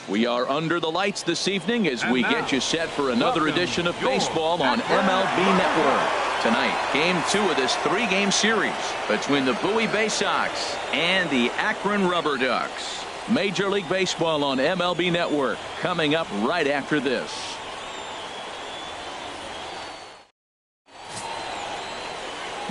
We are under the lights this evening as we get you set for another edition of baseball on MLB Network. Tonight, Game 2 of this 3-game series between the Bowie Baysox and the Akron Rubberducks. Major League Baseball on MLB Network coming up right after this.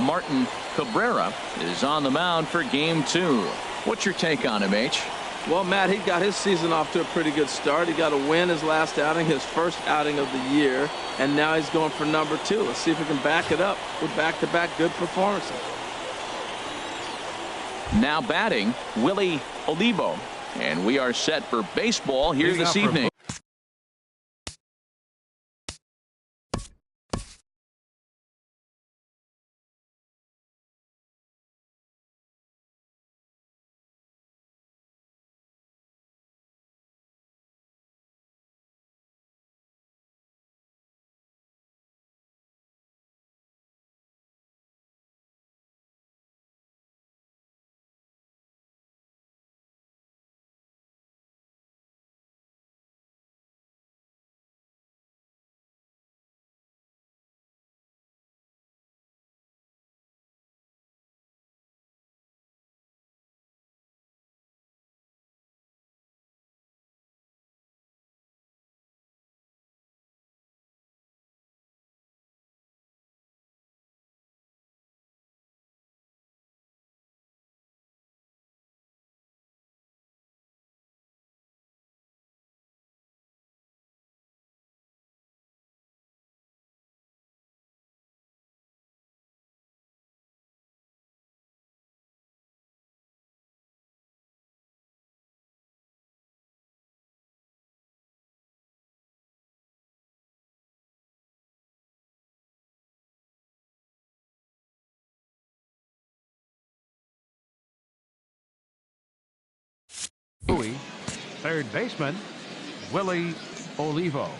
Martin Cabrera is on the mound for Game 2. What's your take on him, H? Well, Matt, he got his season off to a pretty good start. He got a win his last outing, his first outing of the year, and now he's going for number 2. Let's see if we can back it up with back-to-back good performances. Now batting, Willie Olivo, and we are set for baseball here this evening. Bowie, third baseman, Willie Olivo.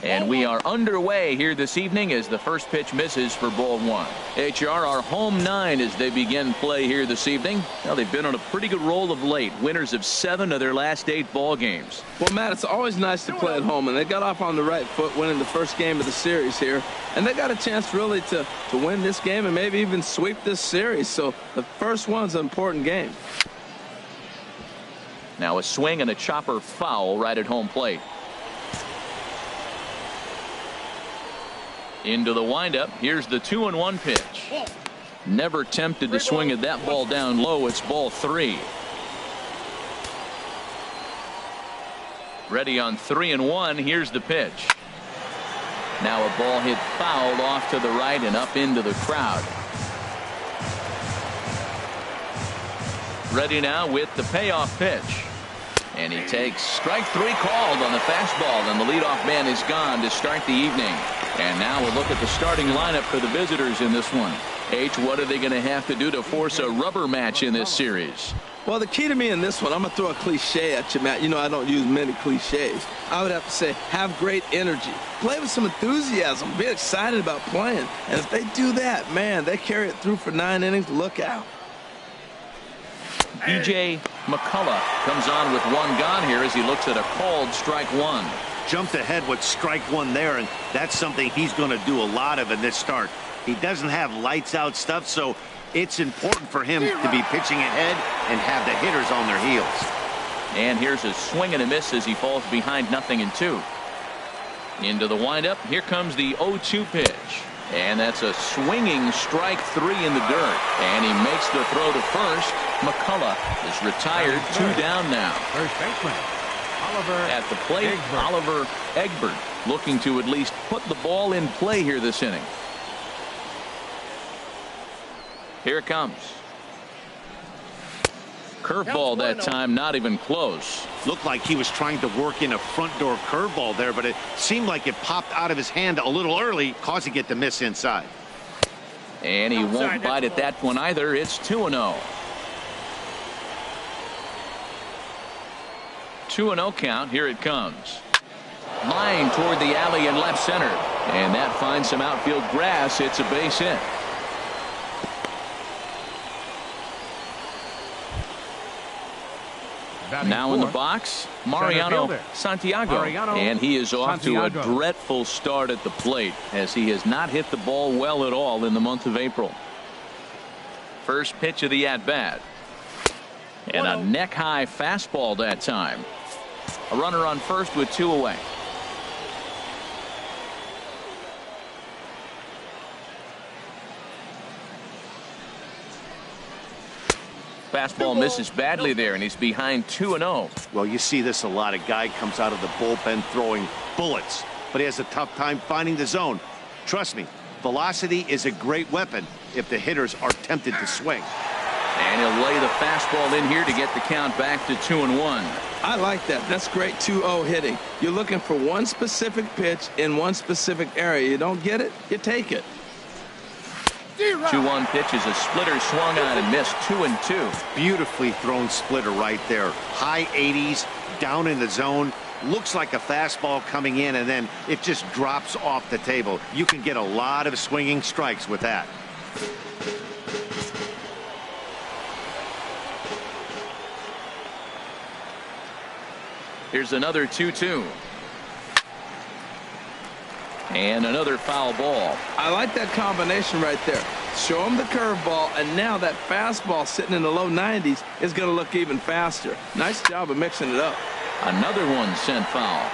And we are underway here this evening as the first pitch misses for ball 1. HR, our home 9 as they begin play here this evening. Now, they've been on a pretty good roll of late. Winners of 7 of their last 8 ball games. Well, Matt, it's always nice to play at home, and they got off on the right foot winning the first game of the series here. And they got a chance really to win this game and maybe even sweep this series. So the first one's an important game. Now a swing and a chopper foul right at home plate. Into the windup. Here's the 2-1 pitch. Never tempted to swing at that ball down low. It's ball 3. Ready on 3-1. Here's the pitch. Now a ball hit foul off to the right and up into the crowd. Ready now with the payoff pitch. And he takes strike 3 called on the fastball, and the leadoff man is gone to start the evening. And now we'll look at the starting lineup for the visitors in this one. H, what are they going to have to do to force a rubber match in this series? Well, the key to me in this one, I'm going to throw a cliche at you, Matt. You know I don't use many cliches. I would have to say have great energy. Play with some enthusiasm. Be excited about playing. And if they do that, man, they carry it through for 9 innings. Look out. B.J. McCullough comes on with 1 gone here as he looks at a called strike 1. Jumped ahead with strike 1 there, and that's something he's going to do a lot of in this start. He doesn't have lights out stuff, so it's important for him to be pitching ahead and have the hitters on their heels. And here's a swing and a miss as he falls behind 0-2. Into the windup. Here comes the 0-2 pitch. And that's a swinging strike 3 in the dirt. And he makes the throw to first. McCullough is retired. 2 down now. First baseman, Oliver at the plate, Egbert. Oliver Egbert looking to at least put the ball in play here this inning. Here it comes. Curveball that time, not even close. Looked like he was trying to work in a front door curveball there, but it seemed like it popped out of his hand a little early, causing it to miss inside. And he won't bite at that one either. It's 2-0. 2-0 count. Here it comes. Line toward the alley in left center. And that finds some outfield grass. It's a base hit. Now in the box, Mariano Santiago. And he is off to a dreadful start at the plate, as he has not hit the ball well at all in the month of April. First pitch of the at-bat. And a neck-high fastball that time. A runner on first with 2 away. Fastball misses badly there, and he's behind 2-0. Well, you see this a lot. A guy comes out of the bullpen throwing bullets, but he has a tough time finding the zone. Trust me, velocity is a great weapon if the hitters are tempted to swing. And he'll lay the fastball in here to get the count back to 2-1. I like that. That's great 2-0 hitting. You're looking for one specific pitch in one specific area. You don't get it, you take it. 2-1 pitch is a splitter swung on and missed. 2-2. Beautifully thrown splitter right there. High 80s, down in the zone. Looks like a fastball coming in, and then it just drops off the table. You can get a lot of swinging strikes with that. Here's another 2-2. And another foul ball. I like that combination right there. Show him the curveball, and now that fastball sitting in the low 90s is going to look even faster. Nice job of mixing it up. Another one sent foul.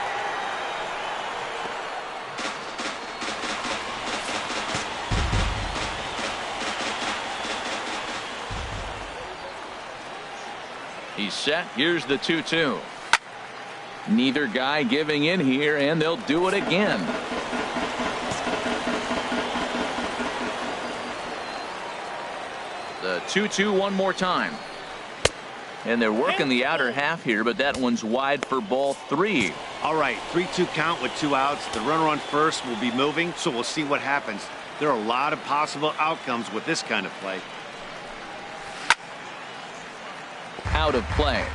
He's set. Here's the 2-2. Neither guy giving in here, and they'll do it again. The 2-2 one more time. And they're working the outer half here, but that one's wide for ball 3. All right, 3-2 count with 2 outs. The runner on first will be moving, so we'll see what happens. There are a lot of possible outcomes with this kind of play. Out of play.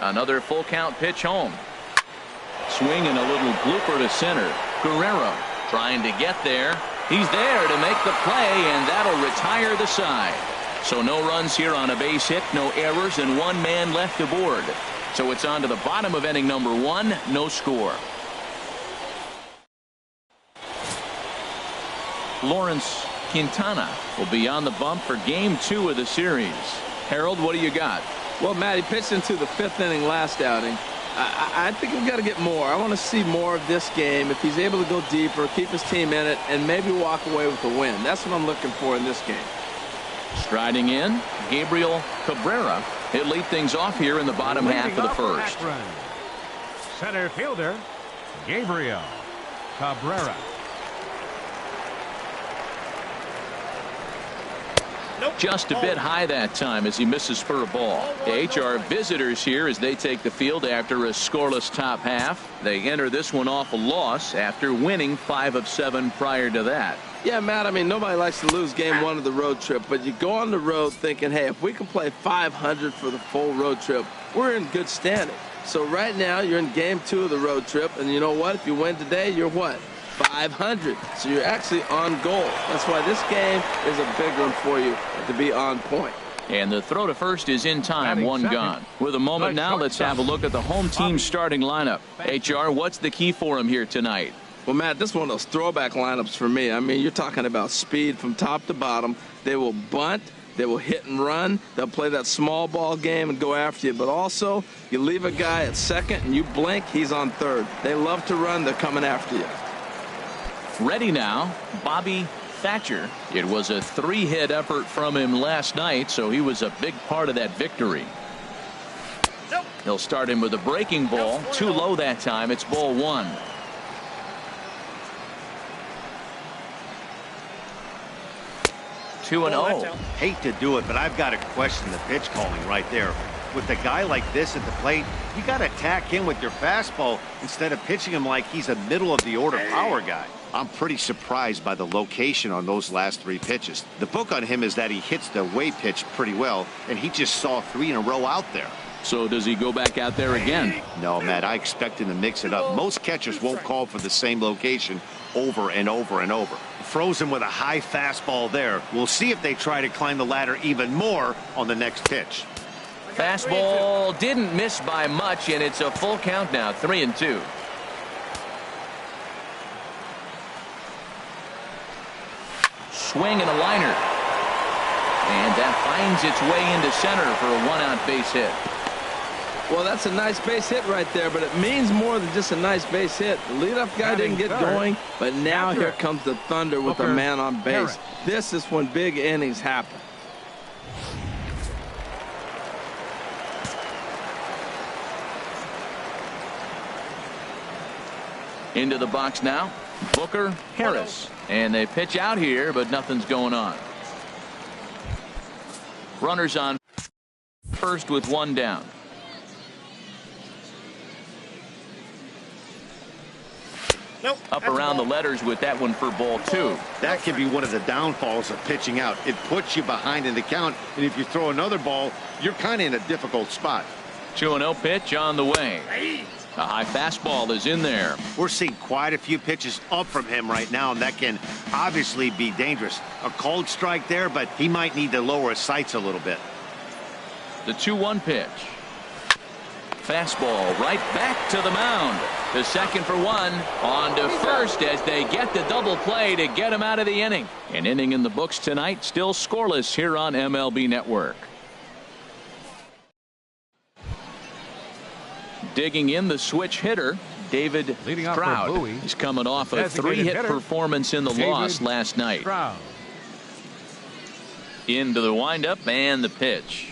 Another full count pitch home. Swing and a little blooper to center. Guerrero trying to get there. He's there to make the play, and that'll retire the side. So no runs here on a base hit, no errors, and 1 man left aboard. So it's on to the bottom of inning number 1, no score. Lawrence Quintana will be on the bump for game 2 of the series. Harold, what do you got? Well, Matt, he pitched into the 5th inning last outing. I think we've got to get more. I want to see more of this game. If he's able to go deeper, keep his team in it, and maybe walk away with a win. That's what I'm looking for in this game. Striding in, Gabriel Cabrera. He'll lead things off here in the bottom half of the first. Akron, center fielder, Gabriel Cabrera. Just a bit high that time as he misses for a ball. The HR visitors here as they take the field after a scoreless top half. They enter this one off a loss after winning 5 of 7 prior to that. Yeah, Matt, I mean, nobody likes to lose game 1 of the road trip, but you go on the road thinking, hey, if we can play 500 for the full road trip, we're in good standing. So right now, you're in game 2 of the road trip, and you know what? If you win today, you're what? 500. So you're actually on goal. That's why this game is a big one for you to be on point. And the throw to first is in time, 1 gone. With a moment now, let's have a look at the home team starting lineup. HR, what's the key for him here tonight? Well, Matt, this is one of those throwback lineups for me. I mean, you're talking about speed from top to bottom. They will bunt. They will hit and run. They'll play that small ball game and go after you. But also, you leave a guy at second and you blink, he's on third. They love to run. They're coming after you. Ready now, Bobby Thatcher. It was a 3-hit effort from him last night, so he was a big part of that victory. He'll start him with a breaking ball. Too low that time. It's ball 1. Two and 0. Hate to do it, but I've got to question the pitch calling right there. With a guy like this at the plate, you got to attack him with your fastball instead of pitching him like he's a middle-of-the-order power guy. I'm pretty surprised by the location on those last 3 pitches. The book on him is that he hits the away pitch pretty well, and he just saw 3 in a row out there. So does he go back out there again? No, Matt, I expect him to mix it up. Most catchers won't call for the same location over and over and over. froze him with a high fastball there. We'll see if they try to climb the ladder even more on the next pitch. Fastball didn't miss by much, and it's a full count now, 3-2. Swing and a liner. And that finds its way into center for a one-out base hit. Well, that's a nice base hit right there, but it means more than just a nice base hit. The leadoff guy didn't get going, but now here comes the thunder with a man on base. This is when big innings happen. Into the box now, Booker, Harris. And they pitch out here, but nothing's going on. Runners on first with one down. Nope, up around the letters with that one for ball 2. That can be one of the downfalls of pitching out. It puts you behind in the count, and if you throw another ball, you're kind of in a difficult spot. 2-0 pitch on the way. A high fastball is in there. We're seeing quite a few pitches up from him right now, and that can obviously be dangerous. A cold strike there, but he might need to lower his sights a little bit. The 2-1 pitch. Fastball right back to the mound. To second for one. On to first as they get the double play to get him out of the inning. An inning in the books tonight, still scoreless here on MLB Network. Digging in the switch hitter, David Stroud. He's coming off a 3-hit performance in the loss last night. Into the windup and the pitch.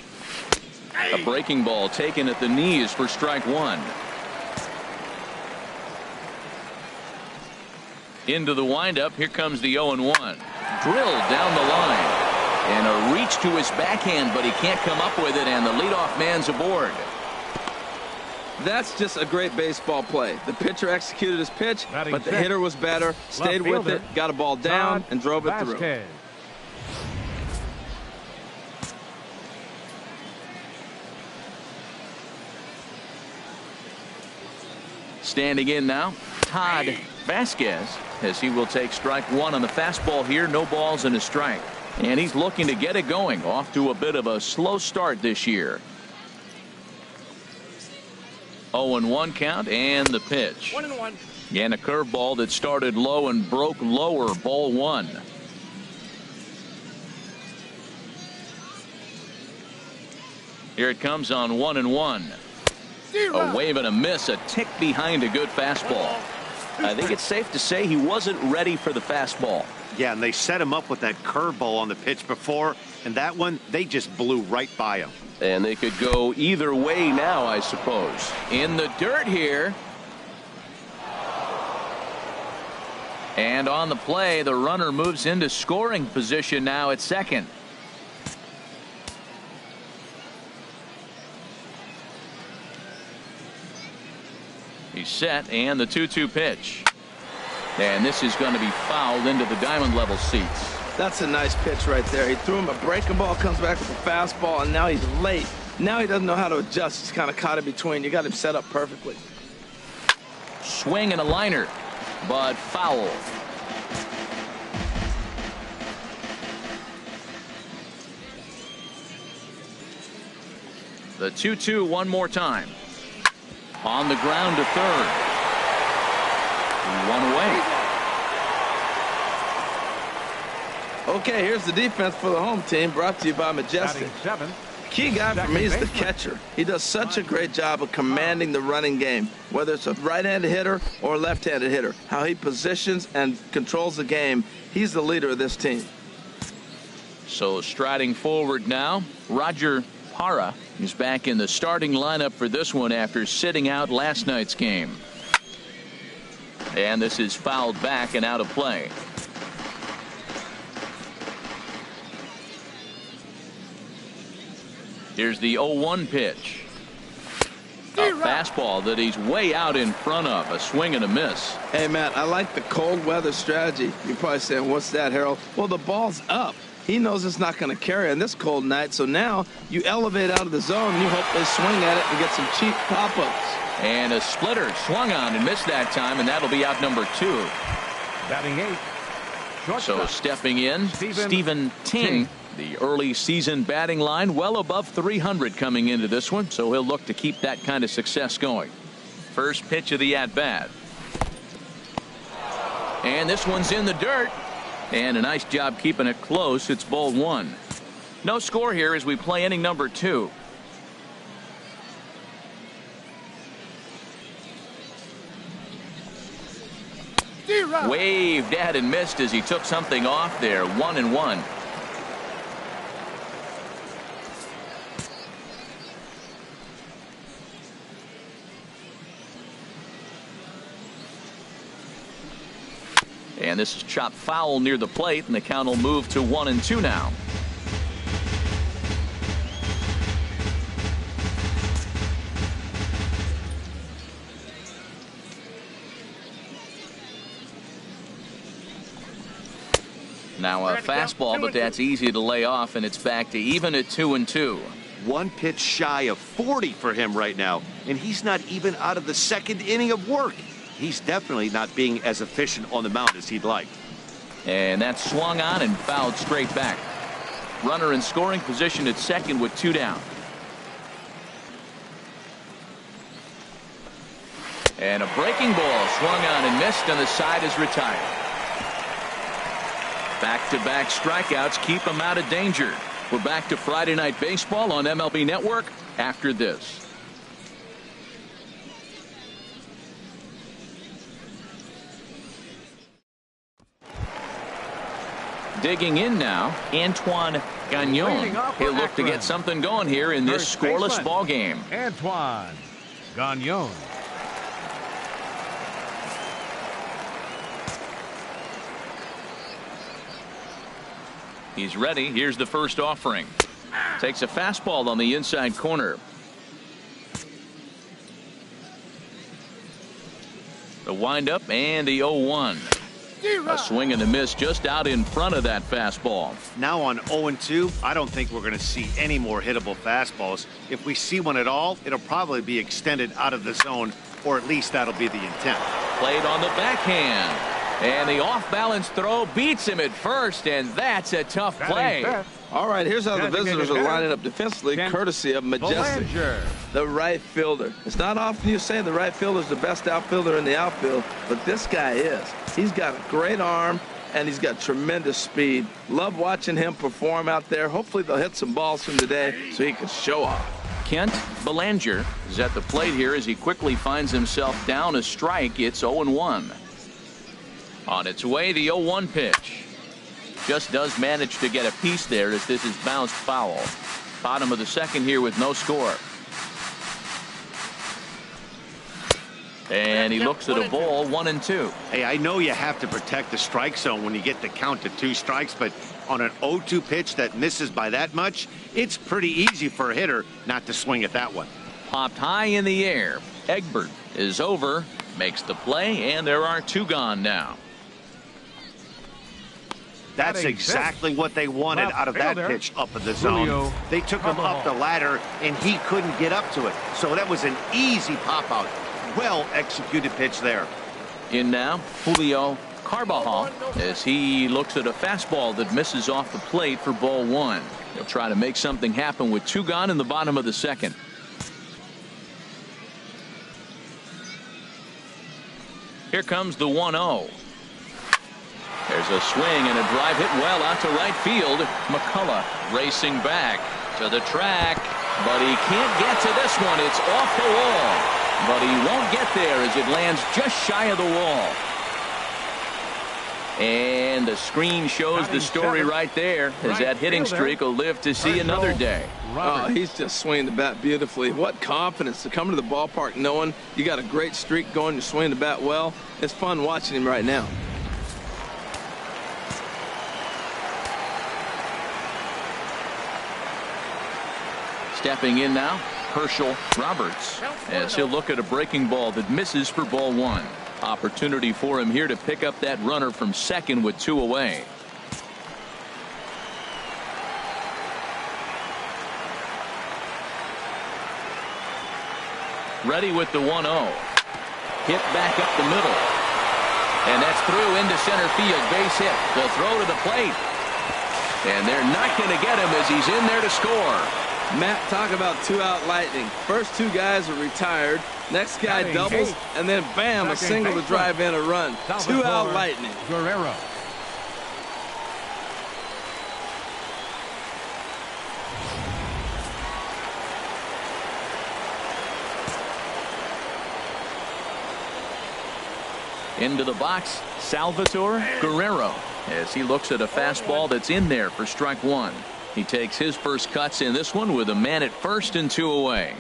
A breaking ball taken at the knees for strike one. Into the windup. Here comes the 0-1. Drilled down the line. And a reach to his backhand, but he can't come up with it, and the leadoff man's aboard. That's just a great baseball play. The pitcher executed his pitch, but the hitter was better, stayed with it, got a ball down, and drove it through. Standing in now, Todd Vasquez, as he will take strike one on the fastball here. No balls and a strike. And he's looking to get it going. Off to a bit of a slow start this year. 0-1 count and the pitch. 1-1. And a curveball that started low and broke lower. Ball one. Here it comes on 1-1. A wave and a miss, a tick behind a good fastball. I think it's safe to say he wasn't ready for the fastball. Yeah, and they set him up with that curveball on the pitch before, and that one, they just blew right by him. And they could go either way now, I suppose. In the dirt here. And on the play, the runner moves into scoring position now at second. He's set, and the 2-2 pitch. And this is going to be fouled into the diamond level seats. That's a nice pitch right there. He threw him a breaking ball, comes back with a fastball, and now he's late. Now he doesn't know how to adjust. He's kind of caught in between. You got him set up perfectly. Swing and a liner, but foul. The 2-2 one more time. On the ground to third. One away. Okay, here's the defense for the home team, brought to you by Majestic. Key guy for me is the catcher. He does such a great job of commanding the running game, whether it's a right-handed hitter or a left-handed hitter. How he positions and controls the game, he's the leader of this team. So striding forward now, Roger Parra is back in the starting lineup for this one after sitting out last night's game. And this is fouled back and out of play. Here's the 0-1 pitch. A fastball that he's way out in front of. A swing and a miss. Hey, Matt, I like the cold weather strategy. You're probably saying, what's that, Harold? Well, the ball's up. He knows it's not going to carry on this cold night, so now you elevate out of the zone and you hope they swing at it and get some cheap pop-ups. And a splitter swung on and missed that time, and that'll be out number 2. Batting 8, So stepping in, Stephen Ting. The early season batting line well above 300 coming into this one, so he'll look to keep that kind of success going. First pitch of the at-bat. And this one's in the dirt. And a nice job keeping it close. It's ball one. No score here as we play inning number 2. Waved at and missed as he took something off there. 1-1. And this is chopped foul near the plate, and the count will move to 1-2 now. Now a fastball, but that's easy to lay off, and it's back to even at 2-2. One pitch shy of 40 for him right now, and he's not even out of the second inning of work. He's definitely not being as efficient on the mound as he'd like. And that's swung on and fouled straight back. Runner in scoring position at second with 2 down. And a breaking ball swung on and missed, and the side is retired. Back-to-back strikeouts keep him out of danger. We're back to Friday Night Baseball on MLB Network after this. Digging in now, Antoine Gagnon. He'll look to get something going here in this scoreless ball game. Antoine Gagnon. He's ready. Here's the first offering. Takes a fastball on the inside corner. The windup and the 0-1. A swing and a miss just out in front of that fastball. Now on 0-2, I don't think we're going to see any more hittable fastballs. If we see one at all, it'll probably be extended out of the zone, or at least that'll be the intent. Played on the backhand. And the off-balance throw beats him at first, and that's a tough play. All right, here's how the visitors are lining up defensively, courtesy of Majestic, the right fielder. It's not often you say the right fielder is the best outfielder in the outfield, but this guy is. He's got a great arm, and he's got tremendous speed. Love watching him perform out there. Hopefully they'll hit some balls from today so he can show off. Kent Belanger is at the plate here as he quickly finds himself down a strike. It's 0-1. On its way, the 0-1 pitch. Just does manage to get a piece there as this is bounced foul. Bottom of the second here with no score. And he looks at a ball, 1-2. Hey, I know you have to protect the strike zone when you get the count to 2 strikes, but on an 0-2 pitch that misses by that much, it's pretty easy for a hitter not to swing at that one. Popped high in the air. Egbert is over, makes the play, and there are 2 gone now. That's exactly what they wanted out of that pitch up in the zone. They took him up the ladder, and he couldn't get up to it. So that was an easy pop-out. Well-executed pitch there. In now, Julio Carbajal as he looks at a fastball that misses off the plate for ball 1. He'll try to make something happen with 2 gone in the bottom of the second. Here comes the 1-0. There's a swing and a drive hit well out to right field. McCullough racing back to the track, but he can't get to this one. It's off the wall, but he won't get there as it lands just shy of the wall. And the screen shows the story right there as that hitting streak will live to see another day. Oh, he's just swinging the bat beautifully. What confidence to come to the ballpark knowing you got a great streak going, you're swinging the bat well. It's fun watching him right now. Stepping in now, Herschel Roberts as he'll look at a breaking ball that misses for ball 1. Opportunity for him here to pick up that runner from second with 2 away. Ready with the 1-0. Hit back up the middle. And that's through into center field. Base hit. The throw to the plate. And they're not going to get him as he's in there to score. Matt, talk about two-out lightning. First two guys are retired. Next guy doubles, and then bam, a single to drive in a run. Two-out lightning. Guerrero. Into the box, Salvatore Guerrero, as he looks at a fastball that's in there for strike one. He takes his first cuts in this one with a man at first and 2 away.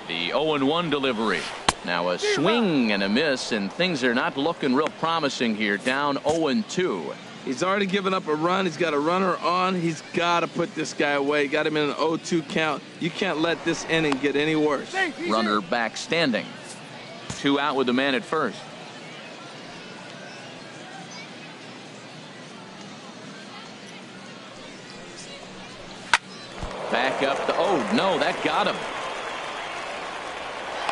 The 0-1 delivery. Now a swing and a miss, and things are not looking real promising here. Down 0-2. He's already given up a run. He's got a runner on. He's got to put this guy away. Got him in an 0-2 count. You can't let this inning get any worse. Runner back standing. 2 out with the man at first. Back up the, oh no, that got him.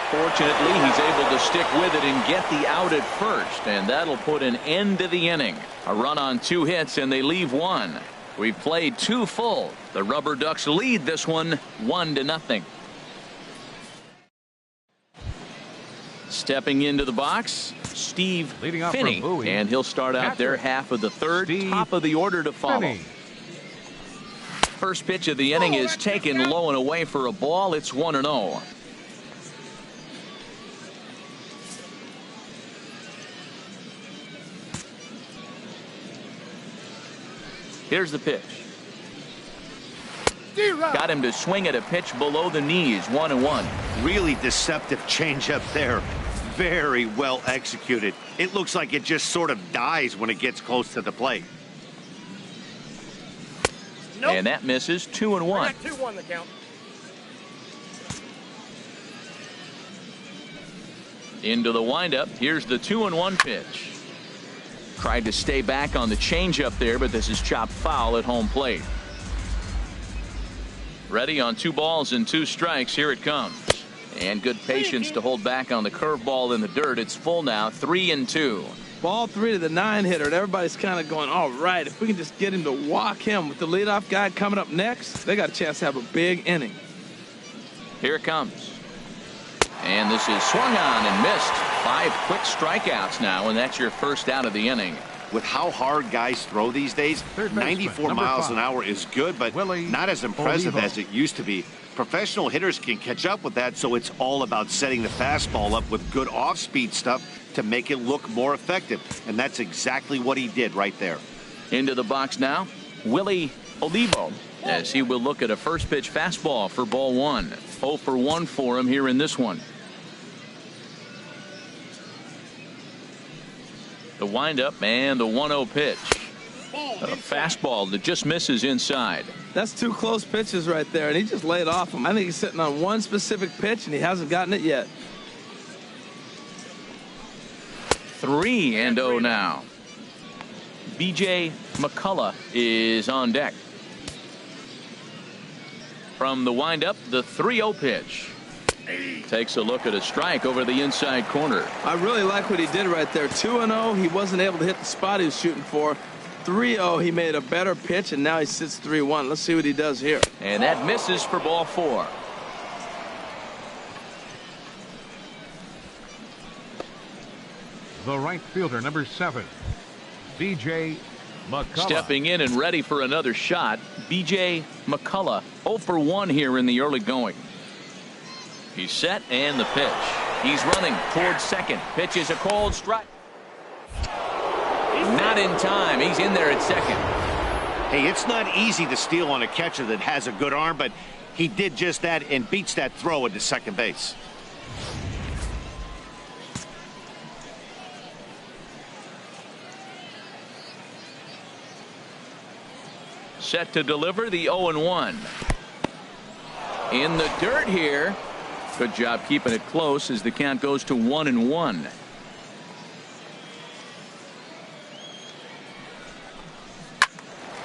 Fortunately, he's able to stick with it and get the out at first, and that'll put an end to the inning. A run on 2 hits, and they leave 1. We've played 2 full. The Rubberducks lead this one 1-0. Stepping into the box, Steve Finney, and he'll start out their half of the third. Top of the order to follow. First pitch of the inning is taken low and away for a ball. It's 1-0. Here's the pitch. Got him to swing at a pitch below the knees. 1-1. Really deceptive changeup there. Very well executed. It looks like it just sort of dies when it gets close to the plate. Nope. And that misses. 2-1. 2-1 the count. Into the windup. Here's the 2-1 pitch. Tried to stay back on the changeup there, but this is chopped foul at home plate. Ready on 2 balls and 2 strikes. Here it comes. And good patience to hold back on the curveball in the dirt. It's full now. 3-2. Ball 3 to the 9-hitter, and everybody's kind of going, all right, if we can just get him to walk him with the leadoff guy coming up next, they got a chance to have a big inning. Here it comes. And this is swung on and missed. 5 quick strikeouts now, and that's your first out of the inning. With how hard guys throw these days, 94 miles an hour is good, but not as impressive as it used to be. Professional hitters can catch up with that, so it's all about setting the fastball up with good off-speed stuff to make it look more effective, and that's exactly what he did right there. Into the box now, Willie Olivo, as he will look at a first pitch fastball for ball 1. 0 for 1 for him here in this one. The windup and the 1-0 pitch. A fastball that just misses inside. That's 2 close pitches right there, and he just laid off him. I think he's sitting on one specific pitch, and he hasn't gotten it yet. 3-0 now. B.J. McCullough is on deck. From the windup, the 3-0 pitch. Takes a look at a strike over the inside corner. I really like what he did right there. 2-0, he wasn't able to hit the spot he was shooting for. 3-0, he made a better pitch, and now he sits 3-1. Let's see what he does here. And that misses for ball 4. The right fielder, number 7, B.J. McCullough. Stepping in and ready for another shot, B.J. McCullough. 0 for 1 here in the early going. He's set, and the pitch. He's running towards second. Pitch is a cold strike. Not in time. He's in there at second. Hey, it's not easy to steal on a catcher that has a good arm, but he did just that and beats that throw into second base. Set to deliver the 0-1. In the dirt here. Good job keeping it close as the count goes to 1-1.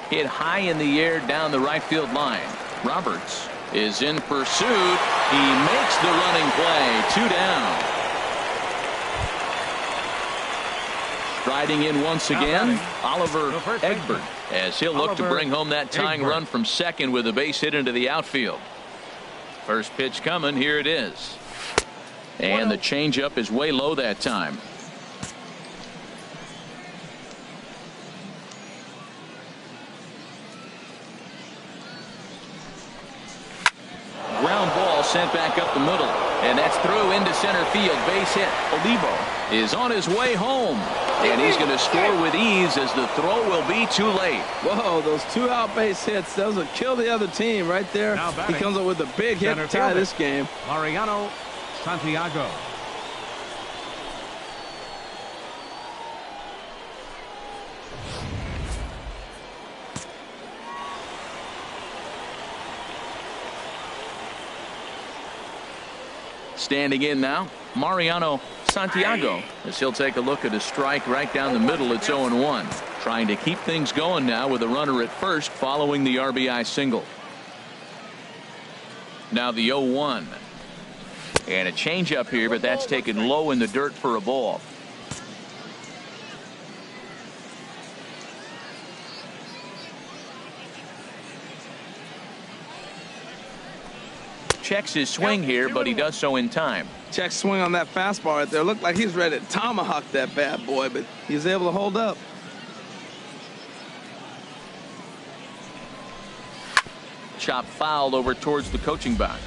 Hit high in the air down the right field line. Roberts is in pursuit. He makes the running play. 2 down. Striding in once again, Oliver Egbert, as he'll look to bring home that tying run from second with a base hit into the outfield. First pitch coming. Here it is. And the changeup is way low that time. Ground ball sent back up the middle. And that's through into center field. Base hit. Olivo is on his way home. And he's going to score with ease as the throw will be too late. Whoa, those 2-out base hits. Those will kill the other team right there. He comes up with a big hit to tie this game. Mariano Santiago. Standing in now, Mariano Santiago, as he'll take a look at a strike right down the middle. It's 0-1. Trying to keep things going now with a runner at first following the RBI single. Now the 0-1. And a changeup here, but that's taken low in the dirt for a ball. Checks his swing here, but he does so in time. Check swing on that fastball right there. Looked like he's ready to tomahawk that bad boy, but he's able to hold up. Chop foul over towards the coaching box.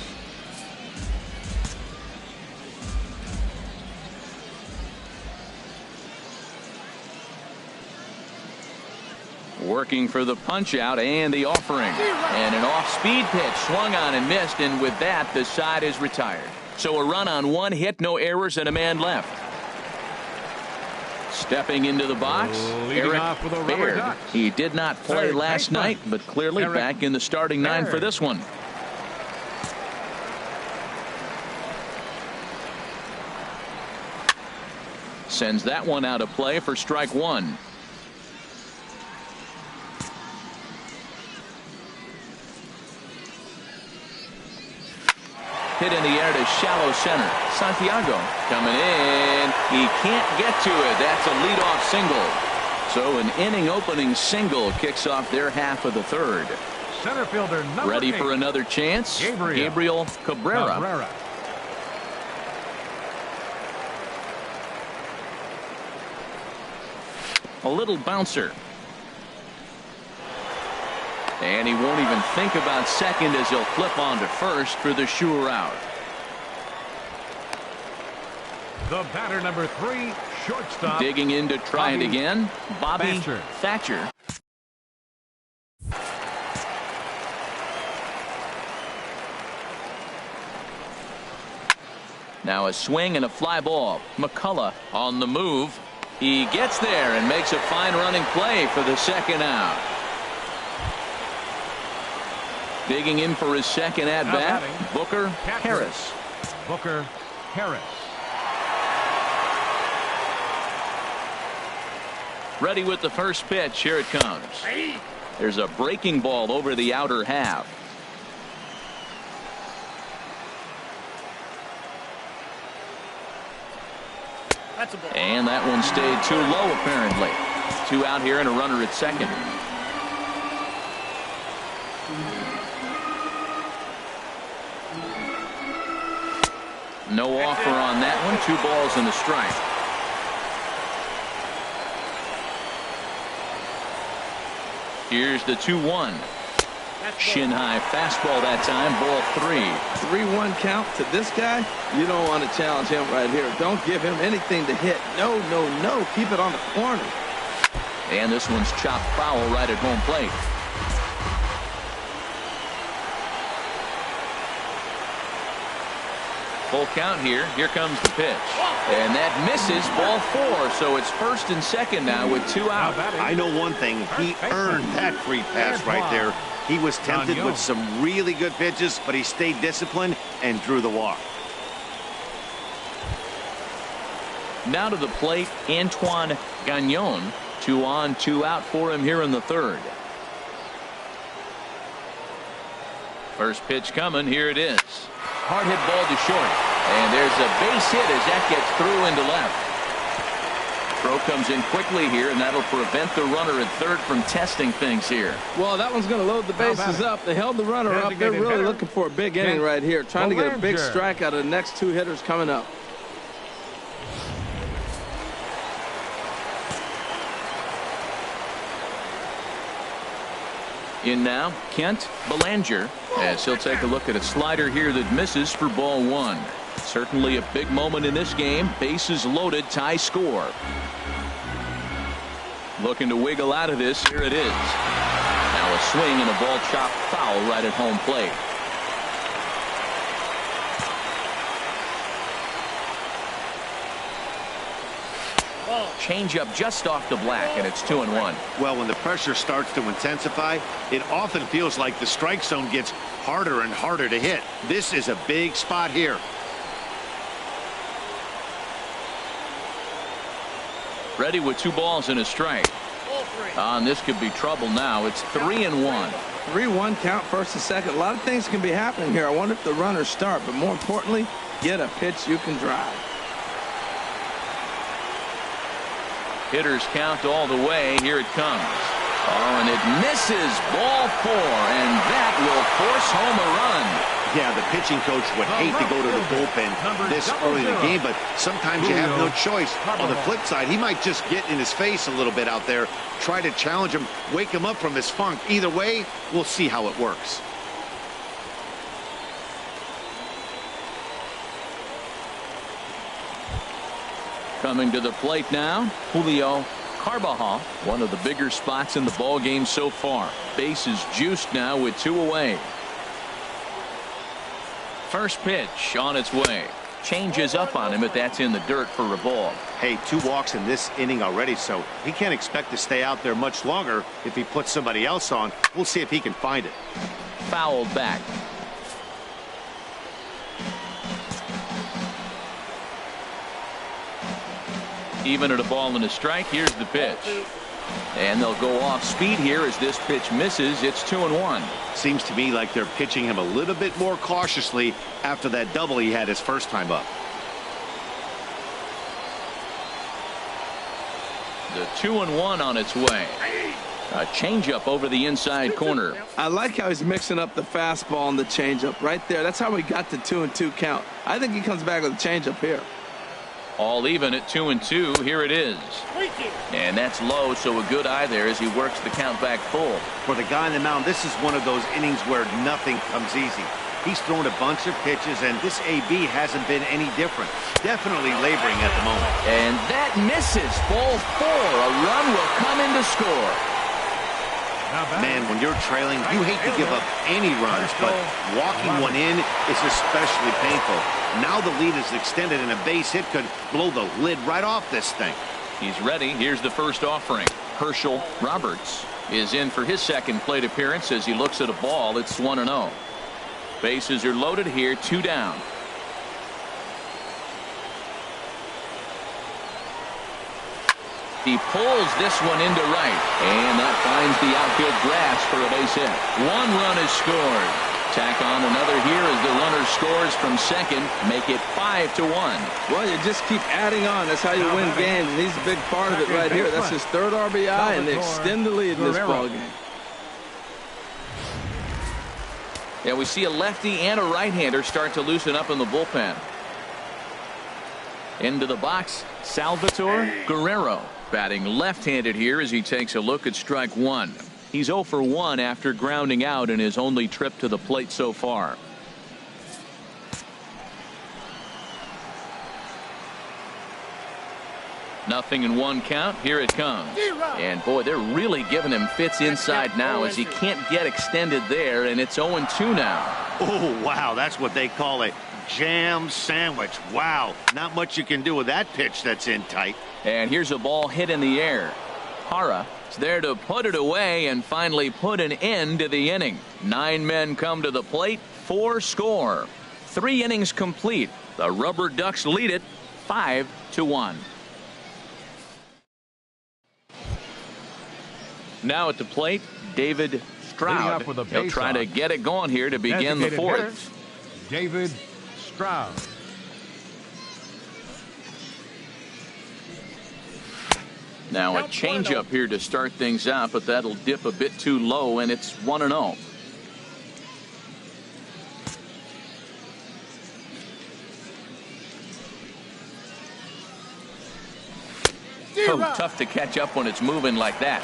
Working for the punch out and the offering. And an off-speed pitch swung on and missed, and with that the side is retired. So a run on 1 hit, no errors, and a man left. Stepping into the box, Eric Baird. He did not play last night, but clearly back in the starting 9 for this one. Sends that one out of play for strike 1. Hit in the air to shallow center. Santiago coming in. He can't get to it. That's a leadoff single. So an inning opening single kicks off their half of the third. Center fielder number Ready 8. for another chance. Gabriel Cabrera. A little bouncer. And he won't even think about second as he'll flip on to first for the sure out. The batter number 3, shortstop. Digging in to try it again. Bobby Thatcher. Now a swing and a fly ball. McCullough on the move. He gets there and makes a fine running play for the second out. Digging in for his second at bat, Booker Harris. Booker Harris. Ready with the first pitch. Here it comes. There's a breaking ball over the outer half. And that one stayed too low apparently. 2 out here and a runner at second. No offer on that one. 2 balls and a strike. Here's the 2-1. Shin high fastball that time. Ball 3. 3-1 count to this guy. You don't want to challenge him right here. Don't give him anything to hit. No, no, no. Keep it on the corner. And this one's chopped foul right at home plate. Full count here. Here comes the pitch. And that misses. Ball 4. So it's first and second now with 2 out. I know one thing. He earned that free pass right there. He was tempted with some really good pitches, but he stayed disciplined and drew the walk. Now to the plate, Antoine Gagnon. 2 on, 2 out for him here in the third. First pitch coming. Here it is. Hard hit ball to short. And there's a base hit as that gets through into left. Throw comes in quickly here, and that'll prevent the runner at third from testing things here. Well, that one's going to load the bases up. They held the runner up. They're really looking for a big inning right here, trying to get a big strike out of the next two hitters coming up. In now, Kent Belanger, as he'll take a look at a slider here that misses for ball one. Certainly a big moment in this game. Bases loaded, tie score. Looking to wiggle out of this. Here it is. Now a swing and a ball chopped foul right at home plate. Change up just off the black, and it's 2-1. Well, when the pressure starts to intensify, it often feels like the strike zone gets harder and harder to hit. This is a big spot here. Ready with 2 balls and a strike. And this could be trouble now. It's 3-1. 3-1 count, first and second. A lot of things can be happening here. I wonder if the runners start, but more importantly, get a pitch you can drive. Hitters count all the way. Here it comes. Oh, and it misses. Ball 4, and that will force home a run. Yeah, the pitching coach would hate to go to the bullpen this early in the game, but sometimes you have no choice. On the flip side, he might just get in his face a little bit out there, try to challenge him, wake him up from his funk. Either way, we'll see how it works. Coming to the plate now, Julio Carbajal, one of the bigger spots in the ball game so far. Bases juiced now with 2 away. First pitch on its way. Changes up on him, but that's in the dirt for a ball. Hey, 2 walks in this inning already, so he can't expect to stay out there much longer if he puts somebody else on. We'll see if he can find it. Fouled back. Even at a ball and a strike. Here's the pitch. And they'll go off speed here as this pitch misses. It's 2-1. Seems to me like they're pitching him a little bit more cautiously after that double he had his first time up. The 2-1 on its way. A changeup over the inside corner. I like how he's mixing up the fastball and the changeup right there. That's how we got the 2-2 count. I think he comes back with a changeup here. All even at 2-2. Here it is. And that's low, so a good eye there as he works the count back full. For the guy on the mound, this is one of those innings where nothing comes easy. He's thrown a bunch of pitches, and this AB hasn't been any different. Definitely laboring at the moment. And that misses. Ball 4. A run will come in to score. Man, when you're trailing, you hate to give up any runs, but walking one in is especially painful. Now the lead is extended, and a base hit could blow the lid right off this thing. He's ready. Here's the first offering. Herschel Roberts is in for his second plate appearance as he looks at a ball. It's 1-0. Bases are loaded here. 2 down. He pulls this one into right, and that finds the outfield grass for a base hit. 1 run is scored. Tack on another here as the runner scores from second. Make it 5-1. Well, you just keep adding on. That's how you win games, and he's a big part of it right here. That's his 3rd RBI, and they extend the lead in this ball game. Yeah, we see a lefty and a right-hander start to loosen up in the bullpen. Into the box, Salvatore Guerrero. Batting left-handed here as he takes a look at strike 1. He's 0 for 1 after grounding out in his only trip to the plate so far. Nothing in 1 count. Here it comes. And boy, they're really giving him fits inside now as he can't get extended there, and it's 0-2 now. Oh, wow, that's what they call a jam sandwich. Wow, not much you can do with that pitch that's in tight. And here's a ball hit in the air. Hara is there to put it away and finally put an end to the inning. 9 men come to the plate, 4 score. 3 innings complete. The Rubberducks lead it 5-1. Now at the plate, David Stroud. up with a He'll try to Baysox. get it going here to begin the Designated fourth. hitter, David Stroud. Now a changeup here to start things out, but that'll dip a bit too low, and it's 1-0. Oh, tough to catch up when it's moving like that.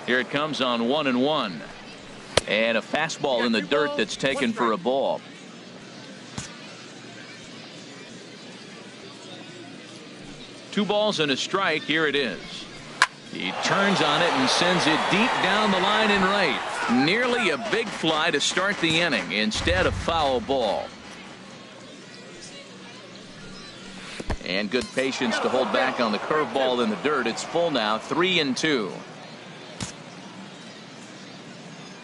Here it comes on 1-1. And a fastball in the dirt that's taken for a ball. Two balls and a strike. Here it is. He turns on it and sends it deep down the line and right. Nearly a big fly to start the inning. Instead, a foul ball. And good patience to hold back on the curveball in the dirt. It's full now, 3-2.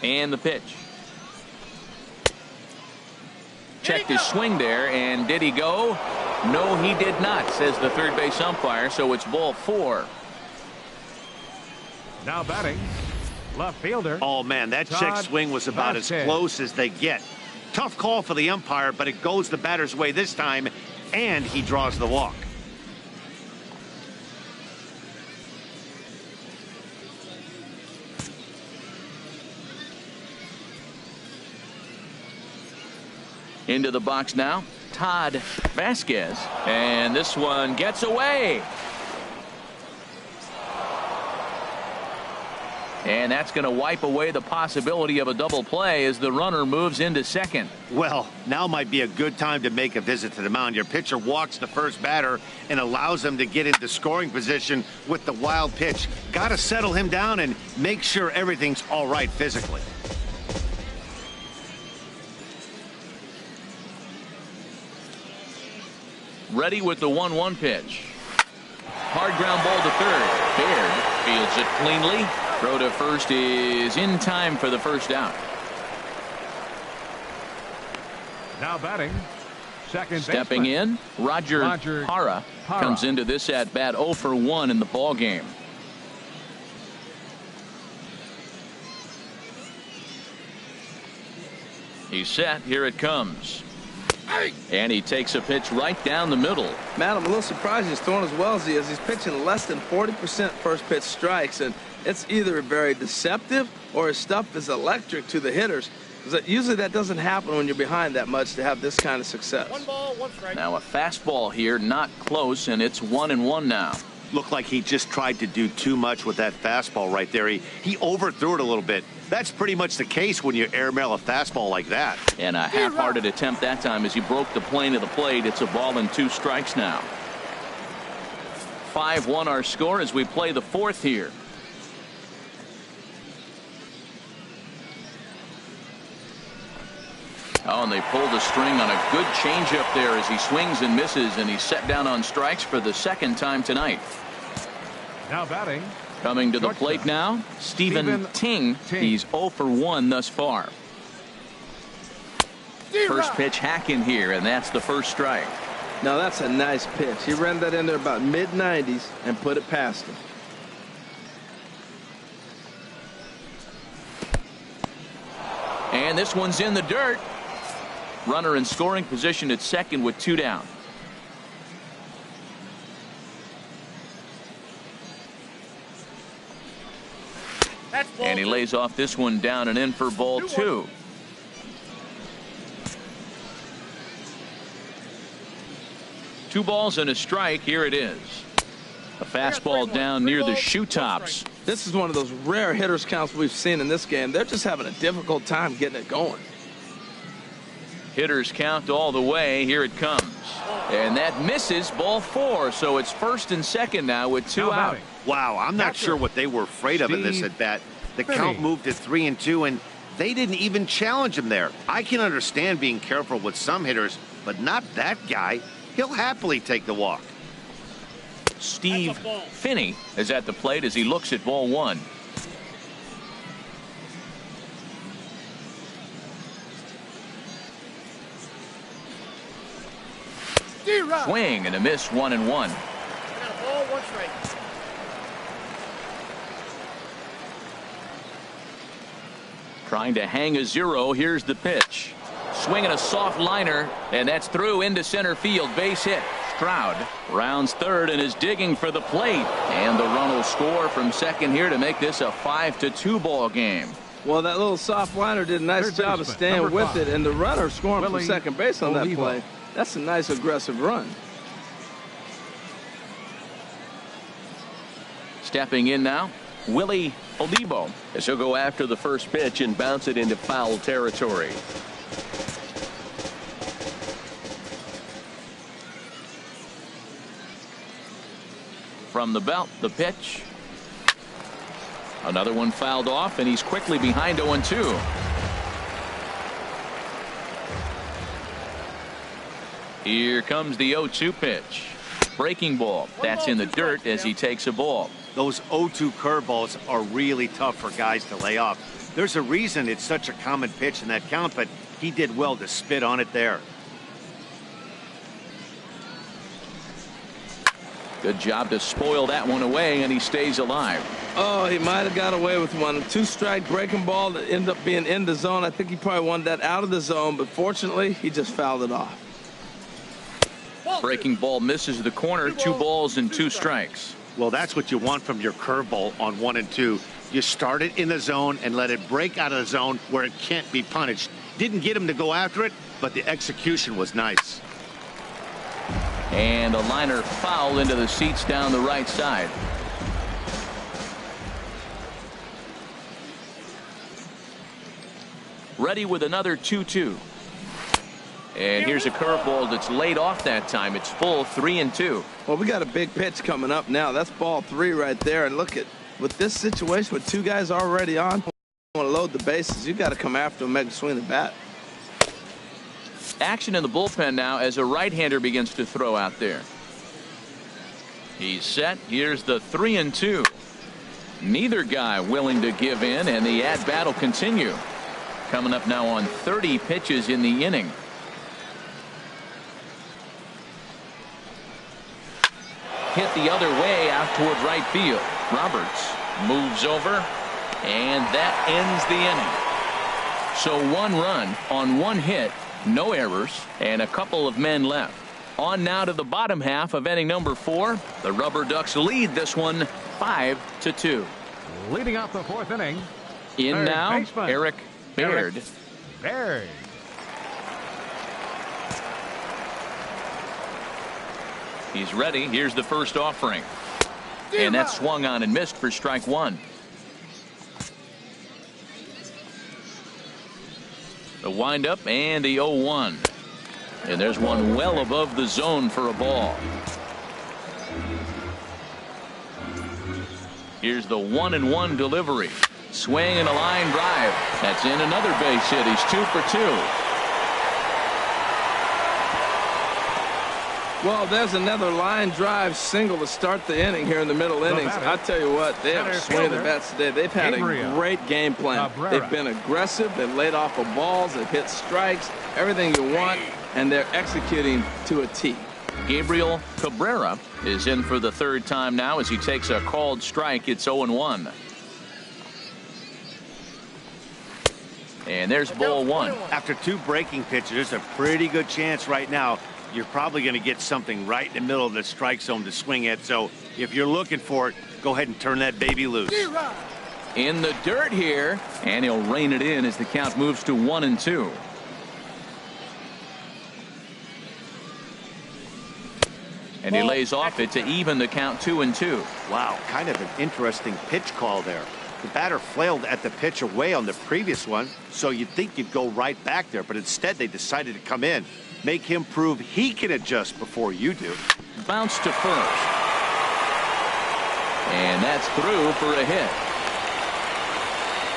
And the pitch. Checked his swing there, and did he go? No, he did not, says the third base umpire, so it's ball 4. Now batting, left fielder. Oh, man, that check swing was about as close as they get. Tough call for the umpire, but it goes the batter's way this time, and he draws the walk. Into the box now, Todd Vasquez, and this one gets away. And that's going to wipe away the possibility of a double play as the runner moves into second. Well, now might be a good time to make a visit to the mound. Your pitcher walks the first batter and allows him to get into scoring position with the wild pitch. Got to settle him down and make sure everything's all right physically. Ready with the 1-1 pitch. Hard ground ball to third. Baird fields it cleanly. Throw to first is in time for the first out. Now batting, second Stepping baseman. in, Roger Hara comes into this at bat 0 for 1 in the ball game. He's set. Here it comes. And he takes a pitch right down the middle. Matt, I'm a little surprised he's throwing as well as he is. He's pitching less than 40% first pitch strikes, and it's either very deceptive or his stuff is electric to the hitters. Usually that doesn't happen when you're behind that much to have this kind of success. 1 ball, 1 strike. Now a fastball here, not close, and it's 1-1 now. Looked like he just tried to do too much with that fastball right there. He overthrew it a little bit. That's pretty much the case when you airmail a fastball like that. And a half-hearted attempt that time as he broke the plane of the plate. It's a ball and 2 strikes now. 5-1 our score as we play the fourth here. Oh, and they pulled a string on a good changeup there as he swings and misses, and he's set down on strikes for the second time tonight. Now batting. Coming to the plate now, Stephen Ting. He's 0 for 1 thus far. First pitch hack in here, and that's the first strike. Now that's a nice pitch. He ran that in there about mid-90s and put it past him. And this one's in the dirt. Runner in scoring position at second with 2 down. And he lays off this one down and in for ball 2. Two balls and a strike. Here it is. A fastball down near the shoe tops. This is one of those rare hitters counts we've seen in this game. They're just having a difficult time getting it going. Hitters count all the way. Here it comes. And that misses, ball 4. So it's first and second now with 2 out. Wow, I'm not sure what they were afraid of in this at bat. The count moved to 3-2, and they didn't even challenge him there. I can understand being careful with some hitters, but not that guy. He'll happily take the walk. Steve Finney is at the plate as he looks at ball 1. Swing and a miss, 1-1. Ball, 1 strike. Trying to hang a 0. Here's the pitch. Swinging a soft liner, and that's through into center field. Base hit. Stroud rounds third and is digging for the plate. And the run will score from second here to make this a 5-2 ball game. Well, that little soft liner did a nice job of staying with it, and the runner scoring from second base on that play. That's a nice aggressive run. Stepping in now, Willie Olivo, as he'll go after the first pitch and bounce it into foul territory. From the belt, the pitch. Another one fouled off, and he's quickly behind 0-2. Here comes the 0-2 pitch. Breaking ball. That's in the dirt as he takes a ball. Those 0-2 curveballs are really tough for guys to lay off. There's a reason it's such a common pitch in that count, but he did well to spit on it there. Good job to spoil that one away, and he stays alive. Oh, he might have got away with one. 2-strike breaking ball that ended up being in the zone. I think he probably wanted that out of the zone, but fortunately, he just fouled it off. Breaking ball misses the corner. 2 balls and 2 strikes. Well, that's what you want from your curveball on 1 and 2. You start it in the zone and let it break out of the zone where it can't be punished. Didn't get him to go after it, but the execution was nice. And a liner foul into the seats down the right side. Ready with another 2-2. And here's a curveball that's laid off that time. It's full 3-2. Well, we got a big pitch coming up now. That's ball 3 right there. And look at, with this situation with 2 guys already on, want to load the bases, you got to come after him, make him swing the bat. Action in the bullpen now as a right-hander begins to throw out there. He's set. Here's the 3-2. Neither guy willing to give in, and the at-bat will continue. Coming up now on 30 pitches in the inning. Hit the other way out toward right field. Roberts moves over, and that ends the inning. So 1 run on 1 hit. No errors, and a couple of men left. On now to the bottom half of inning number 4. The Rubberducks lead this one 5-2. Leading off the 4th inning. In third now, baseman, Eric Baird. Baird. He's ready. Here's the first offering. And that swung on and missed for strike 1. The windup and the 0-1. And there's one well above the zone for a ball. Here's the 1-1 delivery. Swing and a line drive. That's in another base hit. He's 2 for 2. Well, there's another line drive single to start the inning here in the middle innings. I tell you what, they have swinging the bats today. They've had a great game plan. They've been aggressive. They've laid off of balls. They've hit strikes, everything you want, and they're executing to a T. Gabriel Cabrera is in for the 3rd time now as he takes a called strike. It's 0-1. And there's ball 1. After 2 breaking pitches, there's a pretty good chance right now you're probably going to get something right in the middle of the strike zone to swing at. So if you're looking for it, go ahead and turn that baby loose. In the dirt here, and he'll rein it in as the count moves to 1-2. And he lays off it to even the count 2-2. Wow, kind of an interesting pitch call there. The batter flailed at the pitch away on the previous one, so you'd think you'd go right back there, but instead they decided to come in. Make him prove he can adjust before you do. Bounce to first. And that's through for a hit.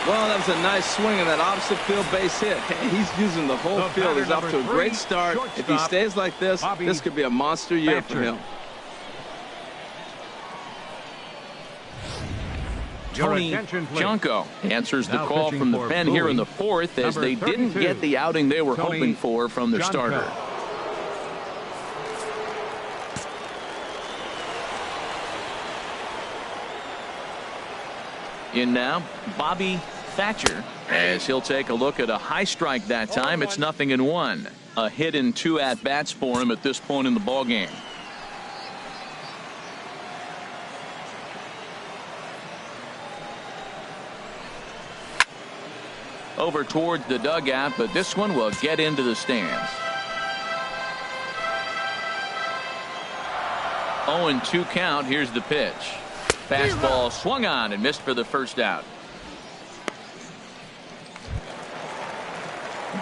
Well, that was a nice swing in that opposite field base hit. He's using the whole field. He's off to a great start. If he stays like this, this could be a monster year for him. Tony Junko answers the call from the pen here in the 4th as they didn't get the outing they were hoping for from their starter. In now, Bobby Thatcher, as he'll take a look at a high strike that time. It's 0-1. A hit in 2 at-bats for him at this point in the ballgame. Over towards the dugout, but this one will get into the stands. 0-2 count. Here's the pitch. Fastball swung on and missed for the first out.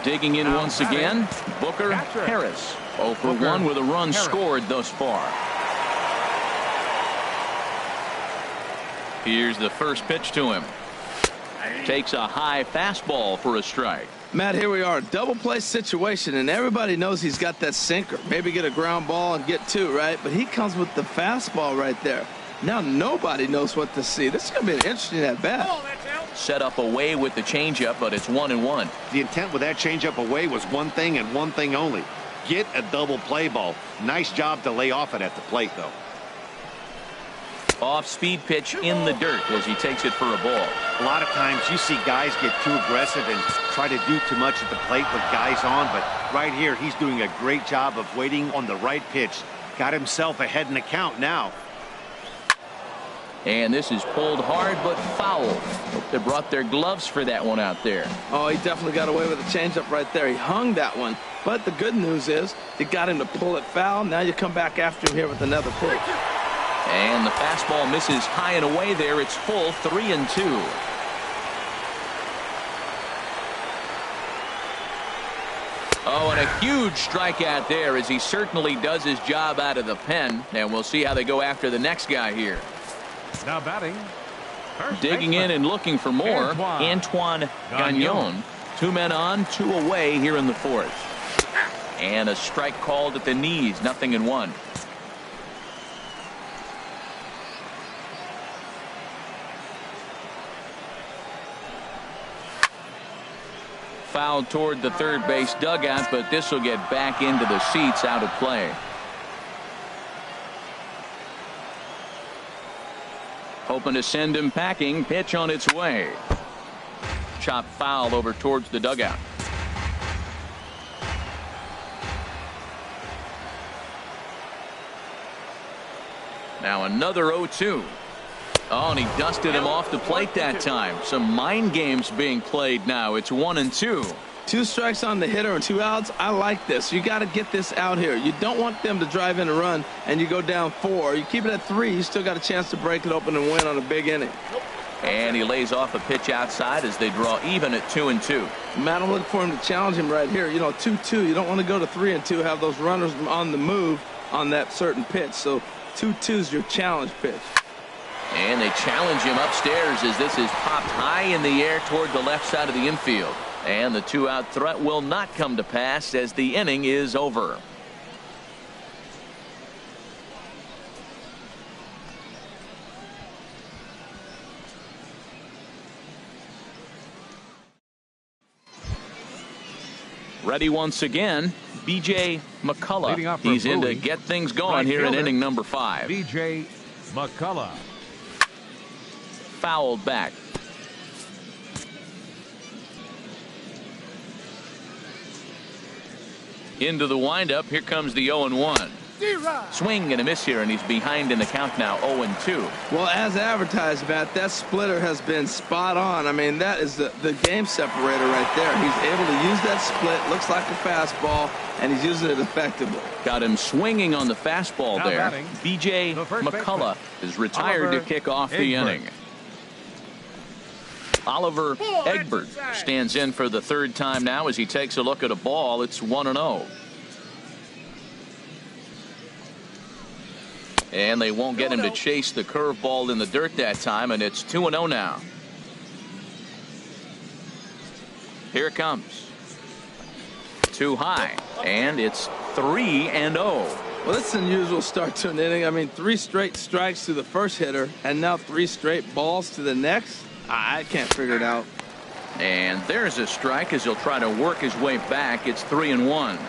Digging in once again, Booker Harris. 0 for 1 with a run scored thus far. Here's the first pitch to him. Takes a high fastball for a strike. Matt, here we are, double play situation, and everybody knows he's got that sinker. Maybe get a ground ball and get 2, right? But he comes with the fastball right there. Now nobody knows what to see. This is going to be an interesting at bat. Set up away with the changeup, but it's 1-1. The intent with that changeup away was one thing and one thing only. Get a double play ball. Nice job to lay off it at the plate, though. Off-speed pitch in the dirt as he takes it for a ball. A lot of times you see guys get too aggressive and try to do too much at the plate with guys on, but right here he's doing a great job of waiting on the right pitch. Got himself ahead in the count now. And this is pulled hard but foul. Hope they brought their gloves for that one out there. Oh, he definitely got away with a changeup right there. He hung that one. But the good news is you got him to pull it foul. Now you come back after him here with another pitch. And the fastball misses high and away there. It's full, 3-2. Oh, and a huge strikeout there as he certainly does his job out of the pen. And we'll see how they go after the next guy here. Now batting. Digging in and looking for more, Antoine Gagnon. 2 men on, 2 away here in the 4th. And a strike called at the knees, 0-1. Fouled toward the third base dugout, but this will get back into the seats, out of play. Hoping to send him packing. Pitch on its way. Chop foul over towards the dugout. Now another 0-2. Oh, and he dusted him off the plate that time. Some mind games being played now. It's 1-2. 2 strikes on the hitter and 2 outs. I like this. You got to get this out here. You don't want them to drive in a run and you go down 4. You keep it at 3. You still got a chance to break it open and win on a big inning. And he lays off a pitch outside as they draw even at 2-2. Matt, I'm looking for him to challenge him right here. You know, 2-2. You don't want to go to 3-2, have those runners on the move on that certain pitch. So 2-2 is your challenge pitch. And they challenge him upstairs as this is popped high in the air toward the left side of the infield. And the 2-out threat will not come to pass as the inning is over. Ready once again, B.J. McCullough. He's in to get things going here in inning number 5. B.J. McCullough. Fouled back. Into the windup. Here comes the 0-1. Swing and a miss here, and he's behind in the count now, 0-2. Well, as advertised, Matt, that splitter has been spot on. I mean, that is the game separator right there. He's able to use that split. Looks like a fastball, and he's using it effectively. Got him swinging on the fastball there. B.J. McCullough is retired to kick off the inning. Oliver Egbert stands in for the 3rd time now as he takes a look at a ball. It's 1-0. And they won't get him to chase the curveball in the dirt that time, and it's 2-0 now. Here it comes. Too high, and it's 3-0. Well, that's an unusual start to an inning. I mean, 3 straight strikes to the first hitter, and now 3 straight balls to the next. I can't figure it out. And there's a strike as he'll try to work his way back. It's 3-1.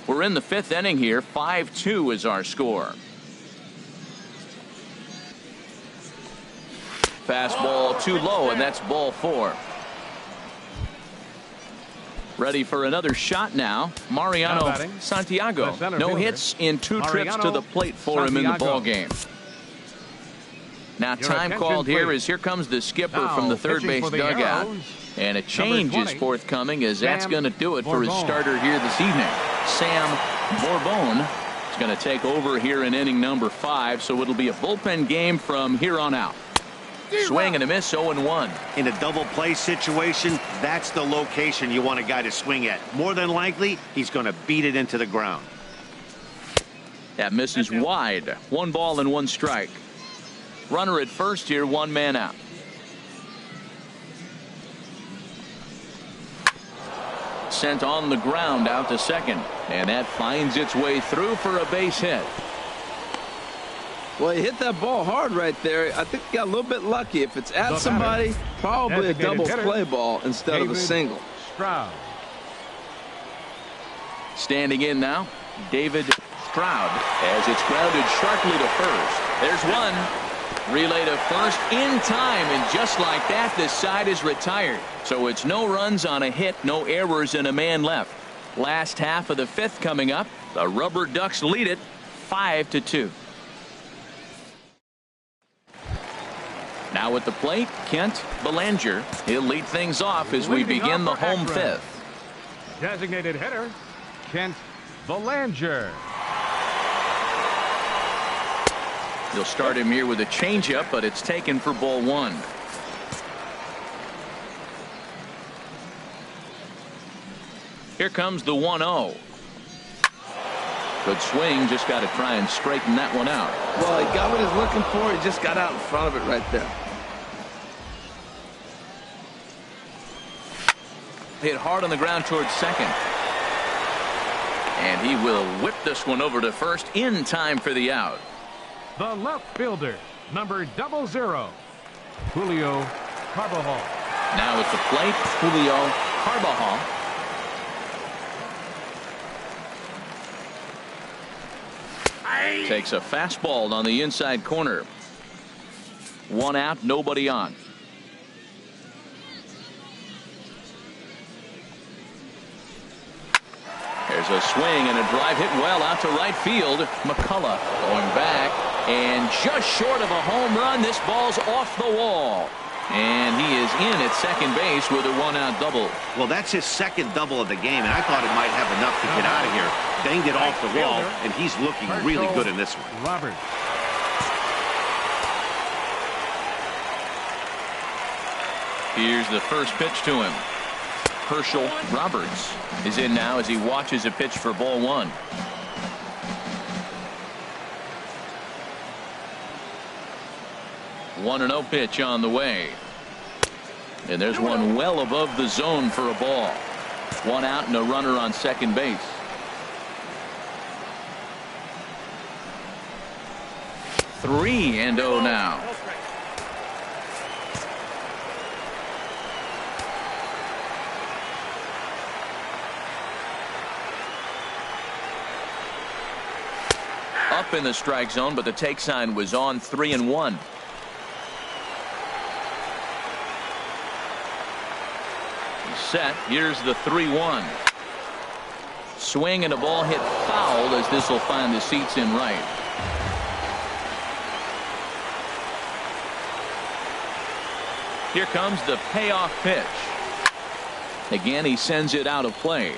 We're in the 5th inning here. 5-2 is our score. Fastball too low, and that's ball 4. Ready for another shot now. Mariano Santiago. No hits in 2 trips to the plate for him in the ball game. Now time called here as here comes the skipper from the third base dugout. And a change is forthcoming as that's going to do it for his starter here this evening. Sam Bourbon is going to take over here in inning number 5, so it'll be a bullpen game from here on out. Swing and a miss, 0-1. In a double play situation, that's the location you want a guy to swing at. More than likely, he's going to beat it into the ground. That misses wide. 1 ball and 1 strike. Runner at first here, 1 man out. Sent on the ground out to second, and that finds its way through for a base hit. Well, he hit that ball hard right there. I think he got a little bit lucky. If it's at somebody, probably a double play ball instead of a single. Standing in now, David Stroud, as it's grounded sharply to first. There's one. Relay to first in time, and just like that, this side is retired. So it's no runs on a hit, no errors, and a man left. Last half of the 5th coming up. The Rubberducks lead it 5-2. Now at the plate, Kent Belanger. He'll lead things off as we begin the home 5th. Designated hitter, Kent Belanger. You'll start him here with a changeup, but it's taken for ball 1. Here comes the 1-0. Good swing, just got to try and straighten that one out. Well, he got what he's looking for. He just got out in front of it right there. Hit hard on the ground towards second. And he will whip this one over to first in time for the out. The left fielder, number 00, Julio Carbajal. Now at the plate, Julio Carbajal. Takes a fastball on the inside corner. 1 out, nobody on. There's a swing and a drive hit well out to right field. McCullough going back and just short of a home run. This ball's off the wall. And he is in at second base with a 1-out double. Well, that's his 2nd double of the game, and I thought it might have enough to get out of here. Banged it off the wall, and he's looking really good in this one. Robert. Here's the first pitch to him. Herschel Roberts is in now as he watches a pitch for ball 1. One 1-0 pitch on the way. And there's one well above the zone for a ball. 1 out and a runner on second base. Three and 0 now. Up in the strike zone, but the take sign was on. 3-1. Set. Here's the 3-1. Swing and a ball hit foul as this will find the seats in right. Here comes the payoff pitch. Again, he sends it out of play.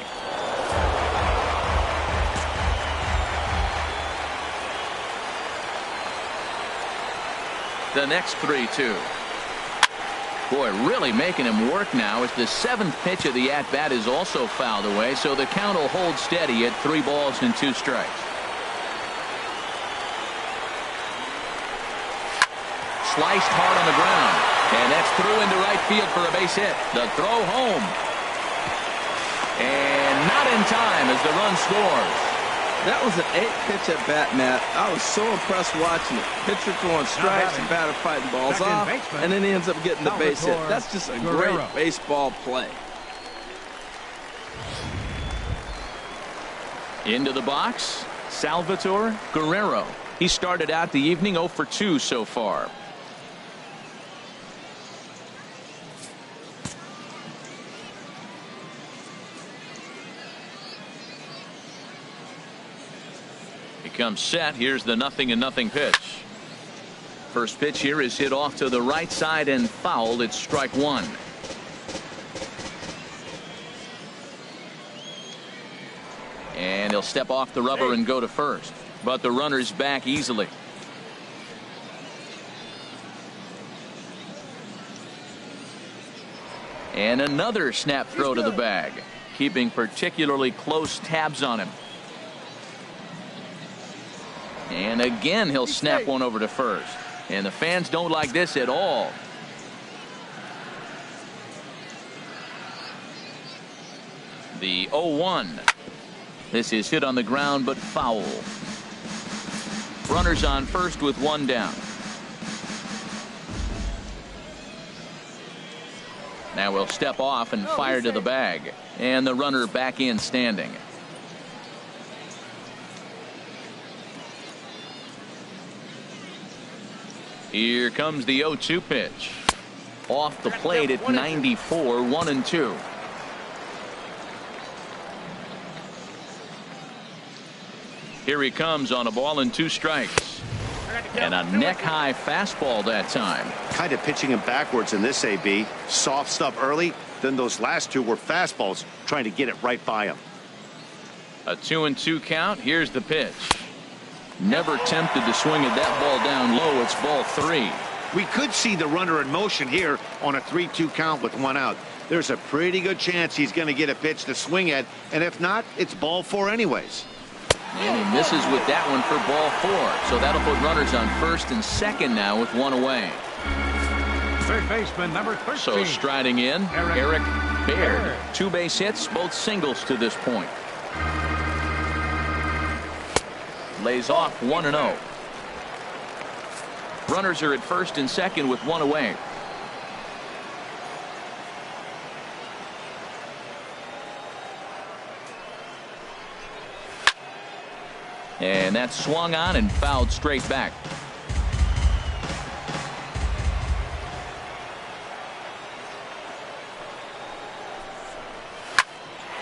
The next 3-2. Boy, really making him work now as the 7th pitch of the at-bat is also fouled away, so the count will hold steady at 3 balls and 2 strikes. Sliced hard on the ground, and that's through into right field for a base hit. The throw home. And not in time as the run scores. That was an 8-pitch at bat, Matt. I was so impressed watching it. Pitcher throwing strikes and batter fighting balls off, and then he ends up getting the base hit. That's just a great baseball play. Into the box, Salvatore Guerrero. He started out the evening 0 for 2 so far. comes set. Here's the 0-0 pitch. First pitch here is hit off to the right side and fouled. It's strike one. And he'll step off the rubber and go to first. But the runner's back easily. And another snap throw to the bag, keeping particularly close tabs on him. And again, he'll snap one over to first. And the fans don't like this at all. The 0-1. This is hit on the ground, but foul. Runners on first with one down. Now we'll step off and fire to the bag. And the runner back in standing. Here comes the 0-2 pitch. Off the plate at 94, 1-2. Here he comes on a ball and 2 strikes. And a neck-high fastball that time. Kind of pitching him backwards in this AB. Soft stuff early, then those last 2 were fastballs, trying to get it right by him. A 2-2 count. Here's the pitch. Never tempted to swing at that ball down low. It's ball 3. We could see the runner in motion here on a 3-2 count with 1 out. There's a pretty good chance he's going to get a pitch to swing at, and if not, it's ball 4 anyways. And he misses with that one for ball 4. So that'll put runners on first and second now with 1 away. Third baseman number 13. So striding in, Eric Baird. 2 base hits, both singles to this point. Lays off 1-0. Runners are at first and second with 1 away. And that's swung on and fouled straight back.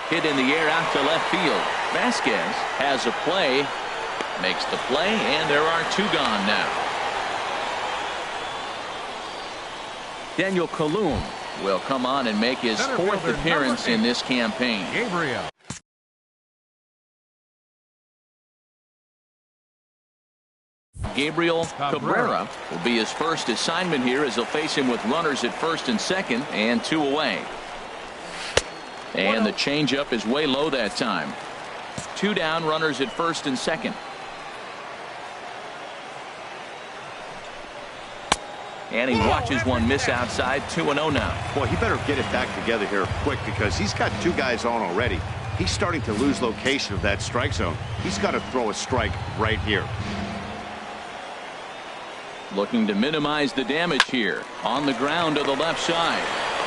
Hit in the air out to left field. Vasquez has a play, makes the play, and there are 2 gone now. Daniel Kalum will come on and make his 4th appearance in this campaign. Gabriel. Gabriel Cabrera will be his first assignment here as he'll face him with runners at first and second and 2 away. And the changeup is way low that time. 2 down, runners at first and second. And he watches one miss outside. 2-0 now. Boy, he better get it back together here quick because he's got 2 guys on already. He's starting to lose location of that strike zone. He's got to throw a strike right here. Looking to minimize the damage here. On the ground to the left side.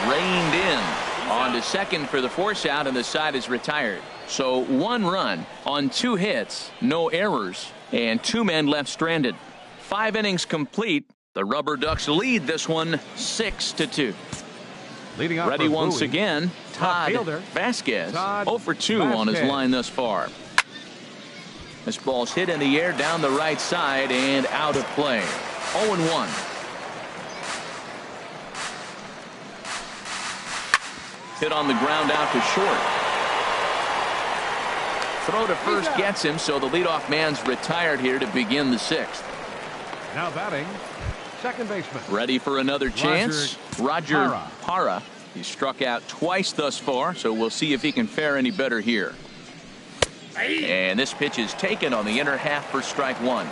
Reined in. On to second for the force out, and the side is retired. So 1 run on 2 hits, no errors, and 2 men left stranded. 5 innings complete. The Rubberducks lead this one 6-2. Leading off Ready once Bowie, again, Todd Vasquez. 0 for 2 on his line thus far. This ball's hit in the air down the right side and out of play. 0-1. Hit on the ground out to short. Throw to first gets him, so the leadoff man's retired here to begin the 6th. Now batting, second baseman. Ready for another chance. Roger Parra. He's struck out twice thus far, so we'll see if he can fare any better here. And this pitch is taken on the inner half for strike 1.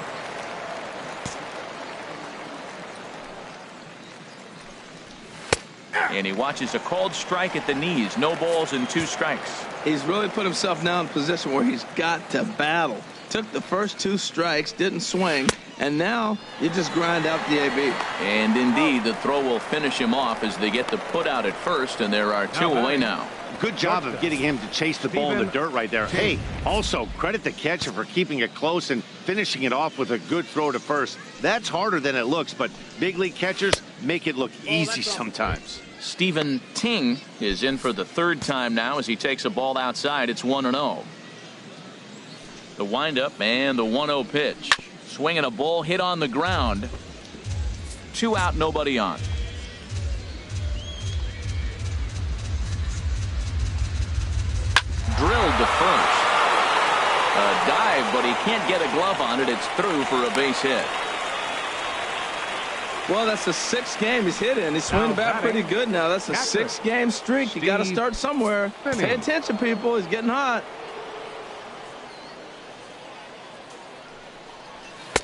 And he watches a called strike at the knees. No balls and 2 strikes. He's really put himself now in a position where he's got to battle. Took the first 2 strikes, didn't swing, and now you just grind out the AB. And indeed, the throw will finish him off as they get the put out at first, and there are 2 away now. Good job of getting him to chase the ball in the dirt right there. Hey, also credit the catcher for keeping it close and finishing it off with a good throw to first. That's harder than it looks, but big league catchers make it look easy sometimes. Stephen Ting is in for the 3rd time now as he takes a ball outside. It's 1-0. The windup and the 1-0 pitch. Swinging a ball hit on the ground. 2 out, nobody on. Drilled to first. A dive, but he can't get a glove on it. It's through for a base hit. Well, that's the 6th game he's hit in. He's swinging the bat pretty good now. That's a 6-game streak. You got to start somewhere. Pay attention, people. He's getting hot.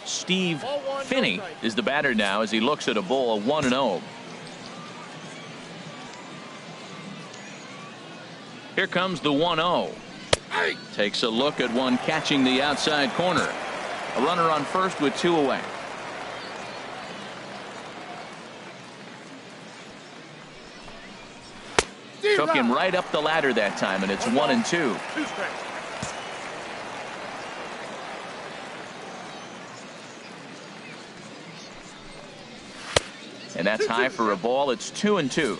Steve Finney is the batter now as he looks at a ball of 1-0. Here comes the 1-0. Takes a look at one catching the outside corner. A runner on first with 2 away. Took him right up the ladder that time, and it's 1-2. And that's high for a ball. It's 2-2.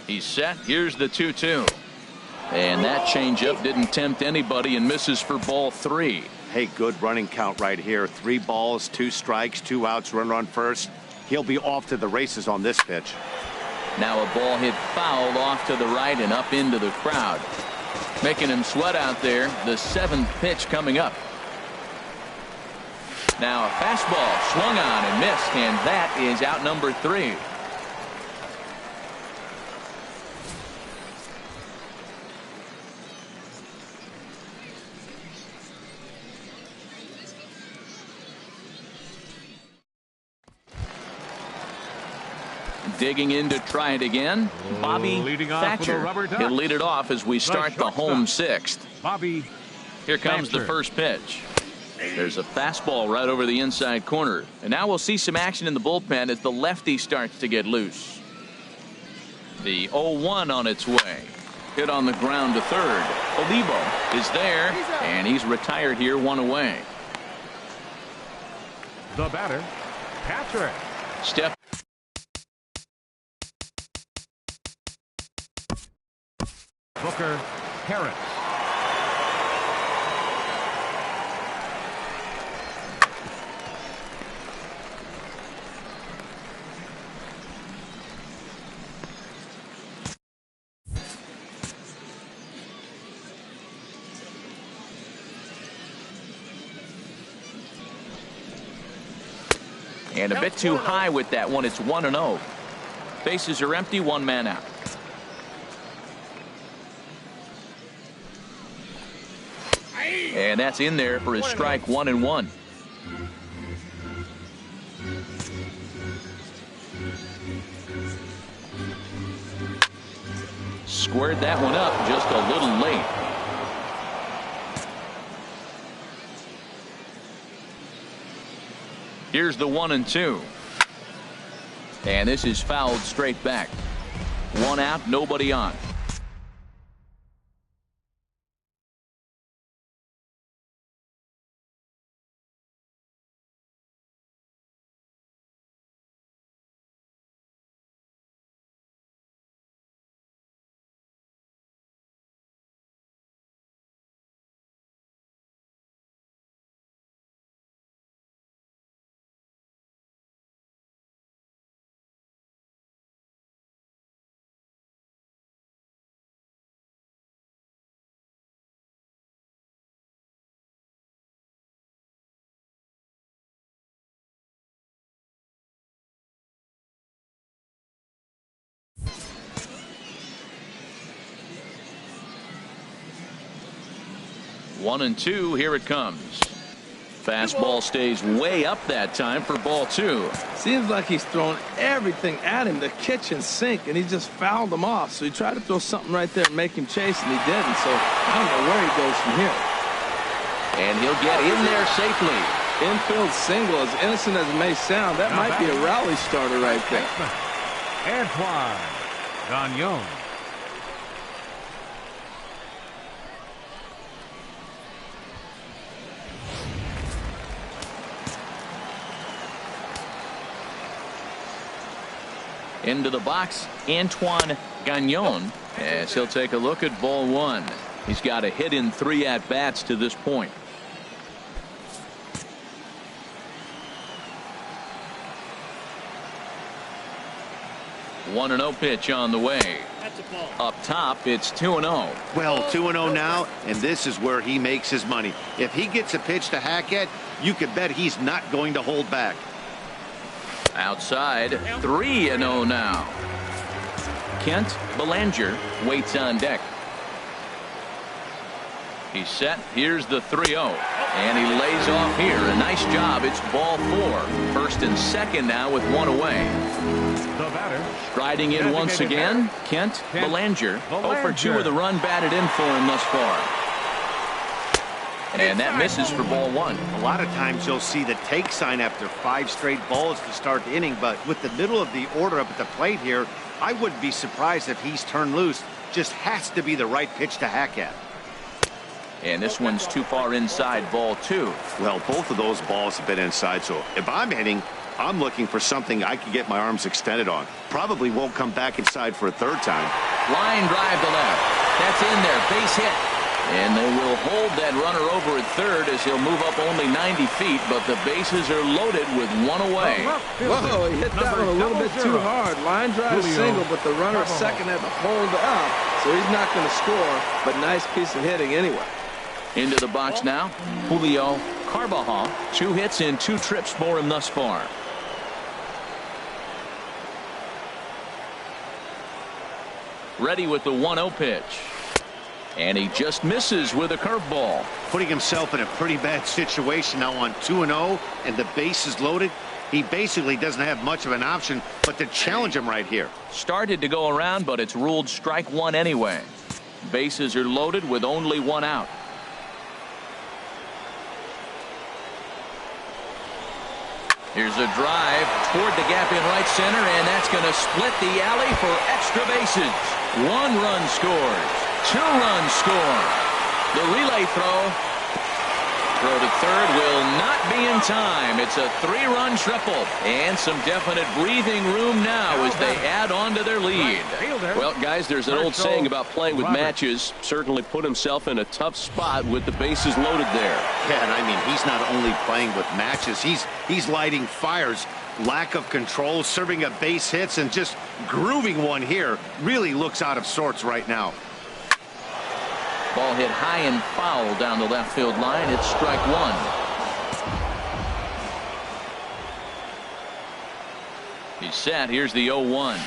He's set. Here's the 2-2. And that changeup didn't tempt anybody and misses for ball 3. Hey, good running count right here. 3 balls, 2 strikes, 2 outs, runner on first. He'll be off to the races on this pitch. Now a ball hit foul off to the right and up into the crowd. Making him sweat out there. The 7th pitch coming up. Now a fastball swung on and missed, and that is out number 3. Digging in to try it again, Bobby Thatcher. He'll lead it off as we start the home 6th. Bobby. Here comes the first pitch. There's a fastball right over the inside corner. And now we'll see some action in the bullpen as the lefty starts to get loose. The 0-1 on its way. Hit on the ground to third. Olivo is there, and he's retired here, 1 away. The batter, Patrick. Step. Booker Harris. And a bit too high with that one. It's 1-0. Bases are empty, 1 man out. And that's in there for his strike, 1-1. Squared that one up just a little late. Here's the 1-2. And this is fouled straight back. 1 out, nobody on. One and two. Here it comes. Fastball stays way up that time for ball 2. Seems like he's thrown everything at him, the kitchen sink, and he just fouled him off. So he tried to throw something right there and make him chase, and he didn't. So I don't know where he goes from here. And he'll get in there safely. Infield single, as innocent as it may sound, that might be a rally starter right there. Antoine Gagnon. Into the box, Antoine Gagnon. As he'll take a look at ball one. He's got a hit in 3 at-bats to this point. 1-0 pitch on the way. Up top, it's 2-0. Well, 2-0 now, and this is where he makes his money. If he gets a pitch to hack at, you could bet he's not going to hold back. Outside, 3-0 now. Kent Belanger waits on deck. He's set. Here's the 3-0. And he lays off here. A nice job. It's ball 4. First and second now with 1 away. The batter. Striding in once again, Kent Belanger. 0 for 2 with a run batted in for him thus far. And that misses for ball 1. A lot of times you'll see the take sign after 5 straight balls to start the inning, but with the middle of the order up at the plate here, I wouldn't be surprised if he's turned loose. Just has to be the right pitch to hack at. And this one's too far inside, ball 2. Well, both of those balls have been inside, so if I'm hitting, I'm looking for something I can get my arms extended on. Probably won't come back inside for a 3rd time. Line drive to left. That's in there. Base hit. And they will hold that runner over at 3rd as he'll move up only 90 feet, but the bases are loaded with 1 away. Whoa, he hit that one a little bit too hard. Line drive single, but the runner at second had to hold up, so he's not going to score, but nice piece of hitting anyway. Into the box now, Julio Carbajal. 2 hits and 2 trips for him thus far. Ready with the 1-0 pitch. And he just misses with a curveball. Putting himself in a pretty bad situation now on 2-0, and the base is loaded. He basically doesn't have much of an option but to challenge him right here. Started to go around, but it's ruled strike 1 anyway. Bases are loaded with only 1 out. Here's a drive toward the gap in right center, and that's going to split the alley for extra bases. 1 run scores. 2 runs score. The relay throw. Throw to 3rd will not be in time. It's a 3-run triple. And some definite breathing room now as they add on to their lead. Well, guys, there's an old saying about playing with matches. Certainly put himself in a tough spot with the bases loaded there. Yeah, and I mean, he's not only playing with matches, he's lighting fires. Lack of control, serving up base hits, and just grooving one here. Really looks out of sorts right now. Ball hit high and foul down the left field line. It's strike 1. He's set. Here's the 0-1.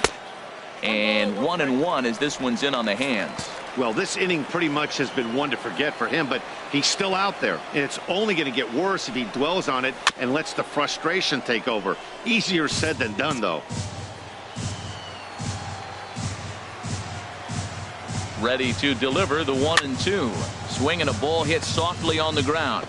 And 1-1 as this one's in on the hands. Well, this inning pretty much has been one to forget for him, but he's still out there. And it's only going to get worse if he dwells on it and lets the frustration take over. Easier said than done, though. Ready to deliver the 1-2. Swinging a ball hit softly on the ground.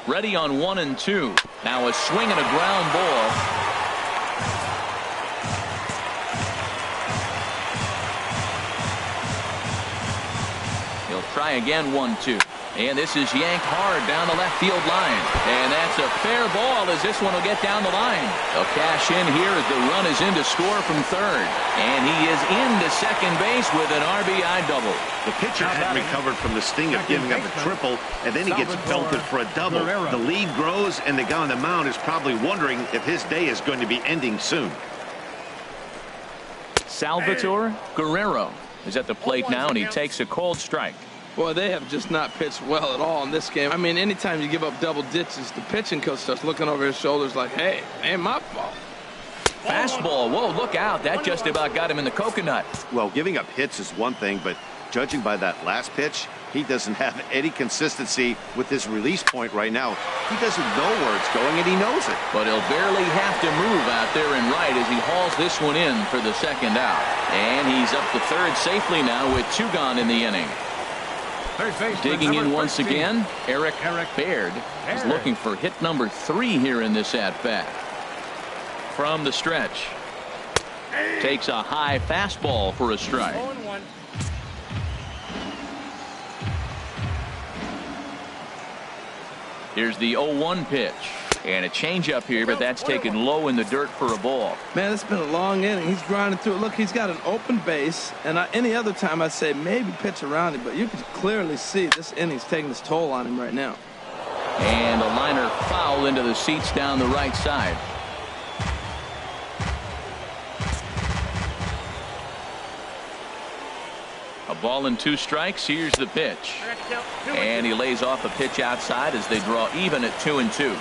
Ready on 1-2. Now a swing and a ground ball. He'll try again. 1-2. And this is yanked hard down the left field line. And that's a fair ball as this one will get down the line. They'll cash in here as the run is in to score from 3rd. And he is into second base with an RBI double. The pitcher hadn't recovered from the sting of giving up a triple, and then he gets belted for a double. The lead grows, and the guy on the mound is probably wondering if his day is going to be ending soon. Salvatore Guerrero is at the plate now, and he takes a cold strike. Boy, they have just not pitched well at all in this game. I mean, anytime you give up double ditches, the pitching coach starts looking over his shoulders like, hey, ain't my fault. Fastball. Whoa, look out. That just about got him in the coconut. Well, giving up hits is one thing, but judging by that last pitch, he doesn't have any consistency with his release point right now. He doesn't know where it's going, and he knows it. But he'll barely have to move out there in right as he hauls this one in for the 2nd out. And he's up to 3rd safely now with 2 gone in the inning. Digging in once again, Eric Baird is looking for hit number 3 here in this at-bat. From the stretch. Takes a high fastball for a strike. Here's the 0-1 pitch. And a changeup here, but that's taken low in the dirt for a ball. Man, it's been a long inning. He's grinding through it. Look, he's got an open base, and any other time I'd say maybe pitch around him, but you can clearly see this inning's taking its toll on him right now. And a liner foul into the seats down the right side. A ball and 2 strikes. Here's the pitch. And he lays off a pitch outside as they draw even at 2-2.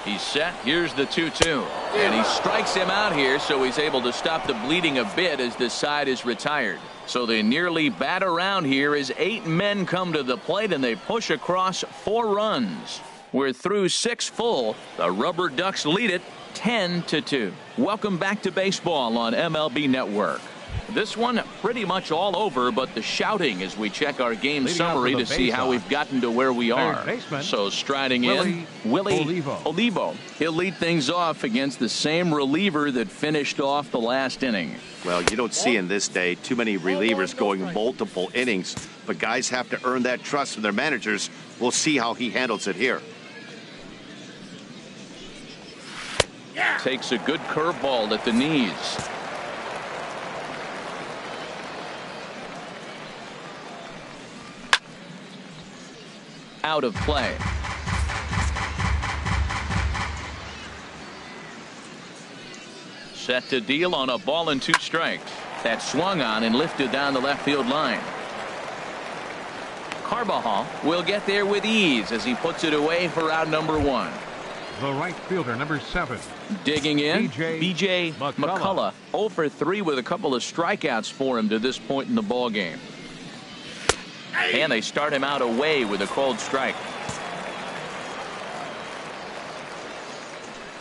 He's set. Here's the 2-2. And he strikes him out here, so he's able to stop the bleeding a bit as this side is retired. So they nearly bat around here as 8 men come to the plate and they push across 4 runs. We're through 6 full. The Rubberducks lead it 10-2. Welcome back to baseball on MLB Network. This one pretty much all over, but the shouting as we check our game summary to see how we've gotten to where we are. So striding in, Willie Olivo. He'll lead things off against the same reliever that finished off the last inning. Well, you don't see in this day too many relievers going multiple innings, but guys have to earn that trust from their managers. We'll see how he handles it here. Takes a good curveball at the knees. Out of play. Set to deal on a ball and 2 strikes. That swung on and lifted down the left field line. Carbajal will get there with ease as he puts it away for out number 1. The right fielder, number 7. Digging in, B.J. McCullough 0 for 3 with a couple of strikeouts for him to this point in the ball game. And they start him out away with a called strike.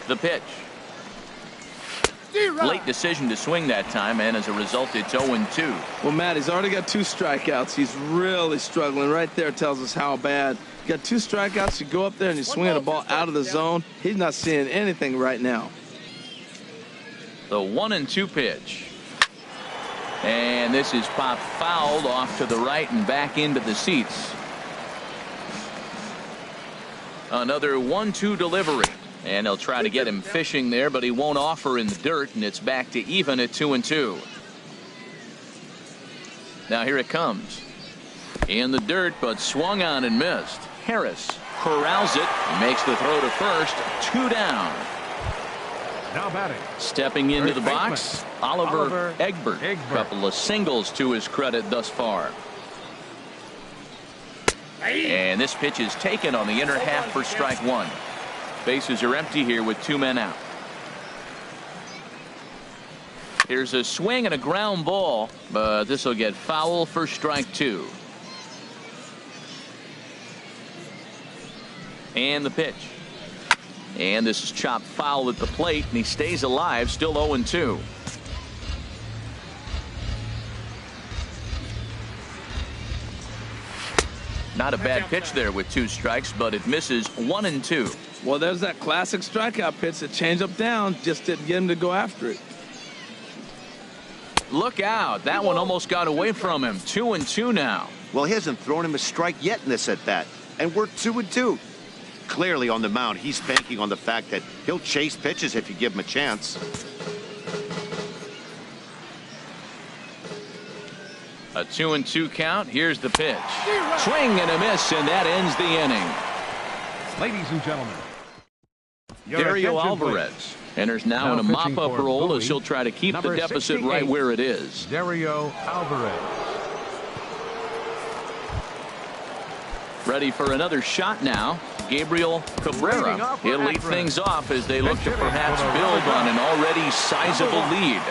The pitch. Late decision to swing that time, and as a result, it's 0-2. Well, Matt, he's already got 2 strikeouts. He's really struggling. Right there tells us how bad. You got 2 strikeouts. You go up there and you swing a ball out of the zone. He's not seeing anything right now. The 1-2 pitch. And this is popped fouled off to the right and back into the seats. Another 1-2 delivery. And they'll try to get him fishing there, but he won't offer in the dirt, and it's back to even at 2-2. Now here it comes. In the dirt, but swung on and missed. Harris corrals it, makes the throw to first. 2 down. Now batting. Stepping into the box, Oliver Egbert. Couple of singles to his credit thus far. And this pitch is taken on the inner half for strike 1. Bases are empty here with 2 men out. Here's a swing and a ground ball, but this will get foul for strike 2. And the pitch. And this is chopped foul at the plate, and he stays alive, still 0-2. Not a bad pitch there with 2 strikes, but it misses 1-2. Well, there's that classic strikeout pitch, that changeup down, just didn't get him to go after it. Look out. That one almost got away from him. 2-2 now. Well, he hasn't thrown him a strike yet in this at bat, and we're 2-2. Clearly on the mound, he's banking on the fact that he'll chase pitches if you give him a chance. A 2-2 count. Here's the pitch. Swing and a miss, and that ends the inning. Ladies and gentlemen, Dario Alvarez enters now in a mop-up role as he'll try to keep the deficit right where it is. Dario Alvarez. Ready for another shot now. Gabriel Cabrera. He'll lead things off as they look to perhaps build on an already sizable lead.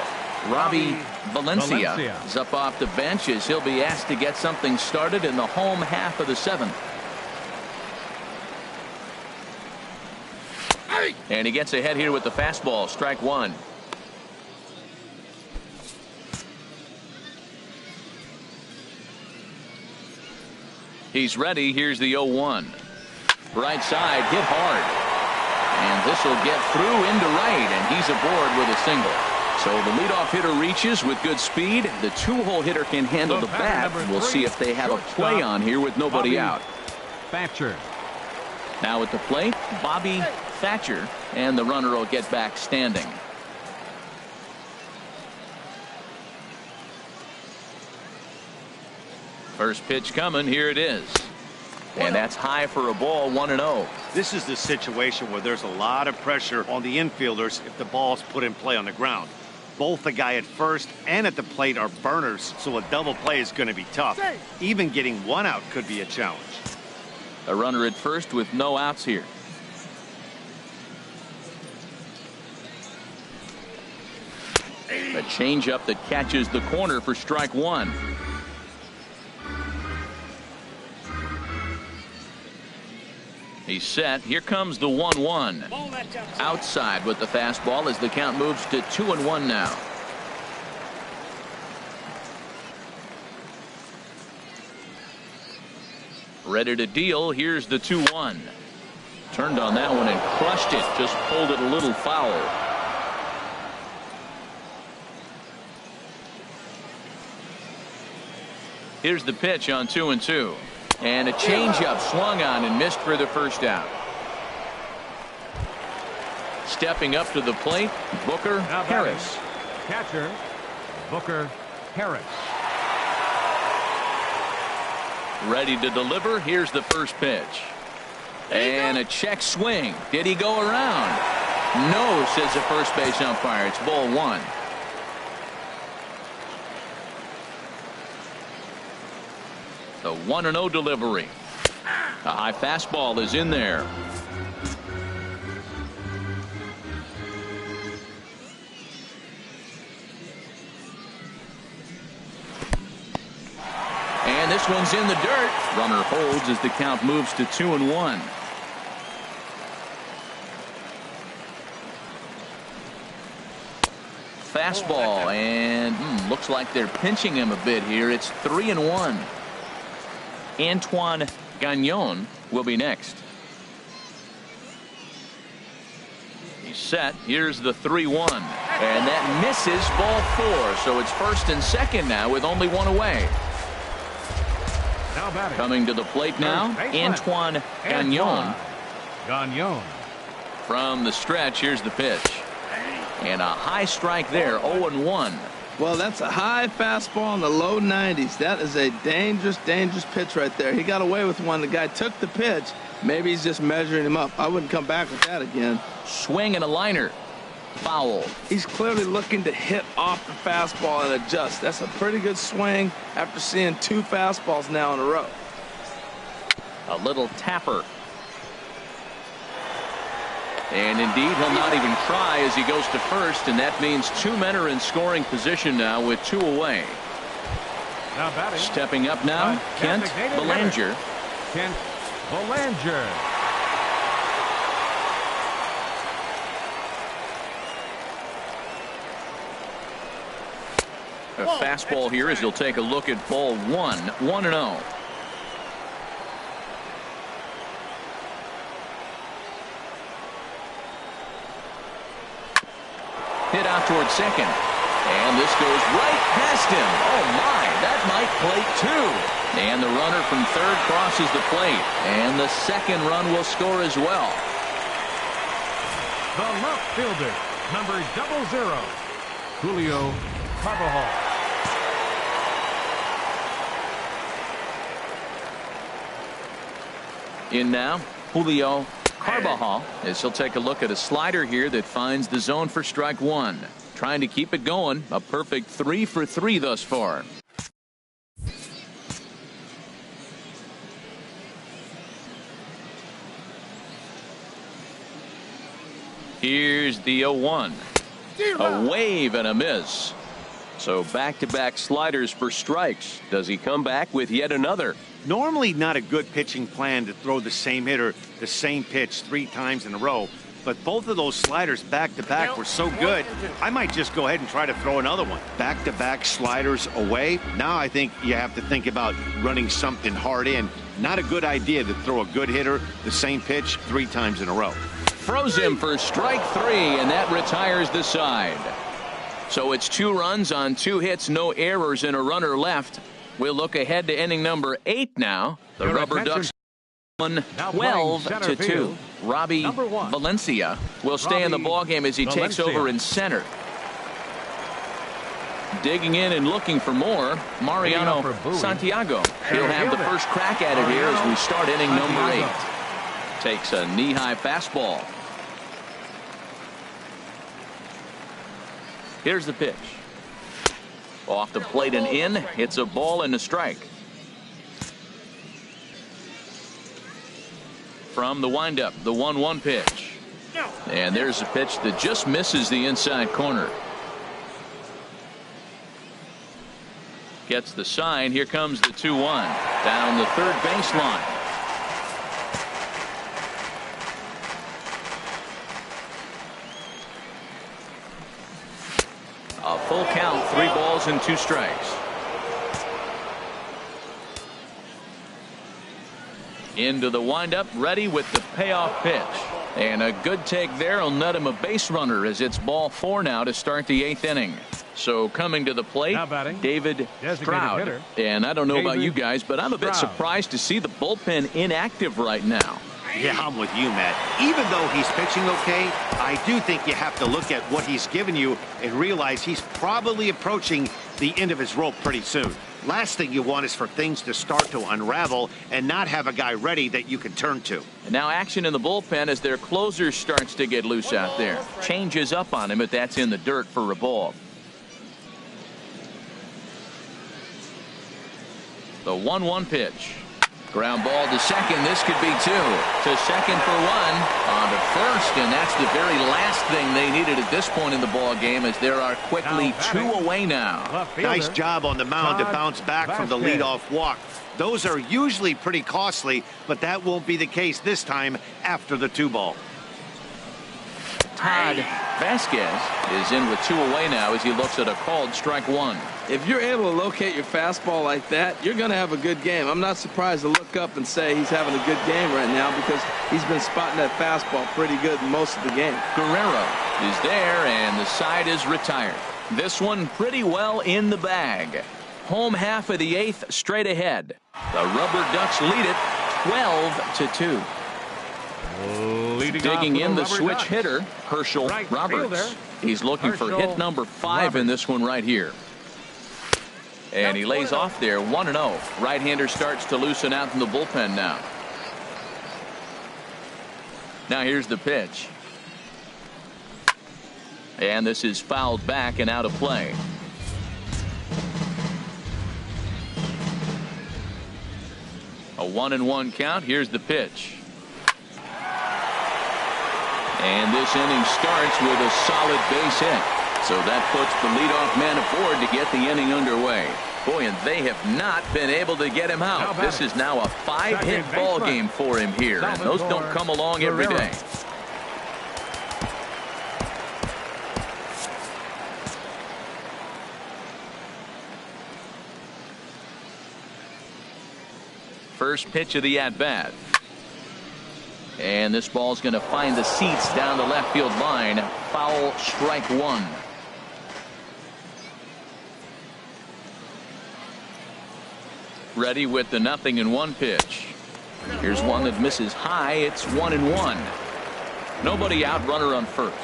Robbie Valencia is up off the bench as he'll be asked to get something started in the home half of the 7th. And he gets ahead here with the fastball. Strike 1. He's ready. Here's the 0-1. Right side, hit hard. And this will get through into right, and he's aboard with a single. So the leadoff hitter reaches with good speed. The two-hole hitter can handle the bat. We'll see if they have a play on here with nobody out. Thatcher. Now at the plate, Bobby Thatcher, and the runner will get back standing. First pitch coming. Here it is. And that's high for a ball, 1-0. This is the situation where there's a lot of pressure on the infielders if the ball's put in play on the ground. Both the guy at first and at the plate are burners, so a double play is going to be tough. Even getting one out could be a challenge. A runner at first with no outs here. A changeup that catches the corner for strike one. He's set. Here comes the 1-1. Outside with the fastball as the count moves to 2-1 now. Ready to deal. Here's the 2-1. Turned on that one and crushed it. Just pulled it a little foul. Here's the pitch on 2-2. And a changeup swung on and missed for the first out. Stepping up to the plate, Booker Harris. Catcher, Booker Harris. Ready to deliver. Here's the first pitch. And a check swing. Did he go around? No, says the first base umpire. It's ball one. The 1-0 delivery. A high fastball is in there. And this one's in the dirt. Runner holds as the count moves to 2-1. Fastball, and looks like they're pinching him a bit here. It's 3-1. Antoine Gagnon will be next. He's set. Here's the 3-1. And that misses, ball four. So it's first and second now with only one away. Now batting. Coming to the plate now, Antoine Gagnon. Gagnon. From the stretch, here's the pitch. And a high strike there, 0-1. Well, that's a high fastball in the low 90s. That is a dangerous, dangerous pitch right there. He got away with one. The guy took the pitch. Maybe he's just measuring him up. I wouldn't come back with that again. Swing and a liner. Foul. He's clearly looking to hit off the fastball and adjust. That's a pretty good swing after seeing two fastballs now in a row. A little tapper. And indeed, he'll not even try as he goes to first, and that means two men are in scoring position now with two away. Now batting. Stepping up now, Kent Belanger. Kent Belanger. A fastball here as he'll take a look at ball one, 1-0. Hit out towards second. And this goes right past him. Oh, my. That might plate two. And the runner from third crosses the plate. And the second run will score as well. The left fielder, number 00, Julio Carvajal. In now, Julio Carvajal, as he'll take a look at a slider here that finds the zone for strike one. Trying to keep it going. A perfect 3 for 3 thus far. Here's the 0-1. A wave and a miss. So back-to-back sliders for strikes. Does he come back with yet another? Normally not a good pitching plan to throw the same hitter the same pitch 3 times in a row, but both of those sliders back-to-back were so good, I might just go ahead and try to throw another one. Back-to-back sliders away. Now I think you have to think about running something hard in. Not a good idea to throw a good hitter the same pitch 3 times in a row. Froze him for strike 3, and that retires the side. So it's 2 runs on 2 hits, no errors, and a runner left. We'll look ahead to inning number 8 now. The Rubberducks won 12-2. Robbie Valencia will stay in the ballgame as he takes over in center. Digging in and looking for more, Mariano Santiago. He'll have the first crack at it here as we start inning number 8. Takes a knee-high fastball. Here's the pitch. Off the plate and in. It's a ball and a strike. From the windup, the 1-1 pitch. And there's a pitch that just misses the inside corner. Gets the sign. Here comes the 2-1. Down the third baseline. A full count, 3 balls and 2 strikes. Into the windup, ready with the payoff pitch. And a good take there will net him a base runner as it's ball 4 now to start the 8th inning. So coming to the plate, David Stroud. And I don't know about you guys, but I'm a bit surprised to see the bullpen inactive right now. Yeah, I'm with you, Matt. Even though he's pitching okay, I do think you have to look at what he's given you and realize he's probably approaching the end of his rope pretty soon. Last thing you want is for things to start to unravel and not have a guy ready that you can turn to. And now action in the bullpen as their closer starts to get loose out there. Changes up on him, but that's in the dirt for a ball. The 1-1 pitch. Ground ball to second. This could be 2. To second for 1. On to first, and that's the very last thing they needed at this point in the ball game, as there are quickly 2 away now. Nice job on the mound to bounce back from the leadoff walk. Those are usually pretty costly, but that won't be the case this time after the 2-ball. Todd Vasquez is in with 2 away now as he looks at a called strike 1. If you're able to locate your fastball like that, you're going to have a good game. I'm not surprised to look up and say he's having a good game right now, because he's been spotting that fastball pretty good most of the game. Guerrero is there, and the side is retired. This one pretty well in the bag. Home half of the 8th straight ahead. The Rubberducks lead it 12-2. Digging in the switch hitter, Herschel Roberts. He's looking for hit number 5 in this one right here. And he lays off there, 1-0. Right-hander starts to loosen out from the bullpen now. Now here's the pitch. And this is fouled back and out of play. A 1-1 count. Here's the pitch. And this inning starts with a solid base hit. So that puts the leadoff man aboard to get the inning underway. Boy, and they have not been able to get him out. This is now a 5-hit ball game for him here, and those don't come along every day. First pitch of the at-bat. And this ball's going to find the seats down the left field line. Foul, strike 1. Ready with the 0-1 pitch. Here's one that misses high. It's 1-1. Nobody out, runner on first.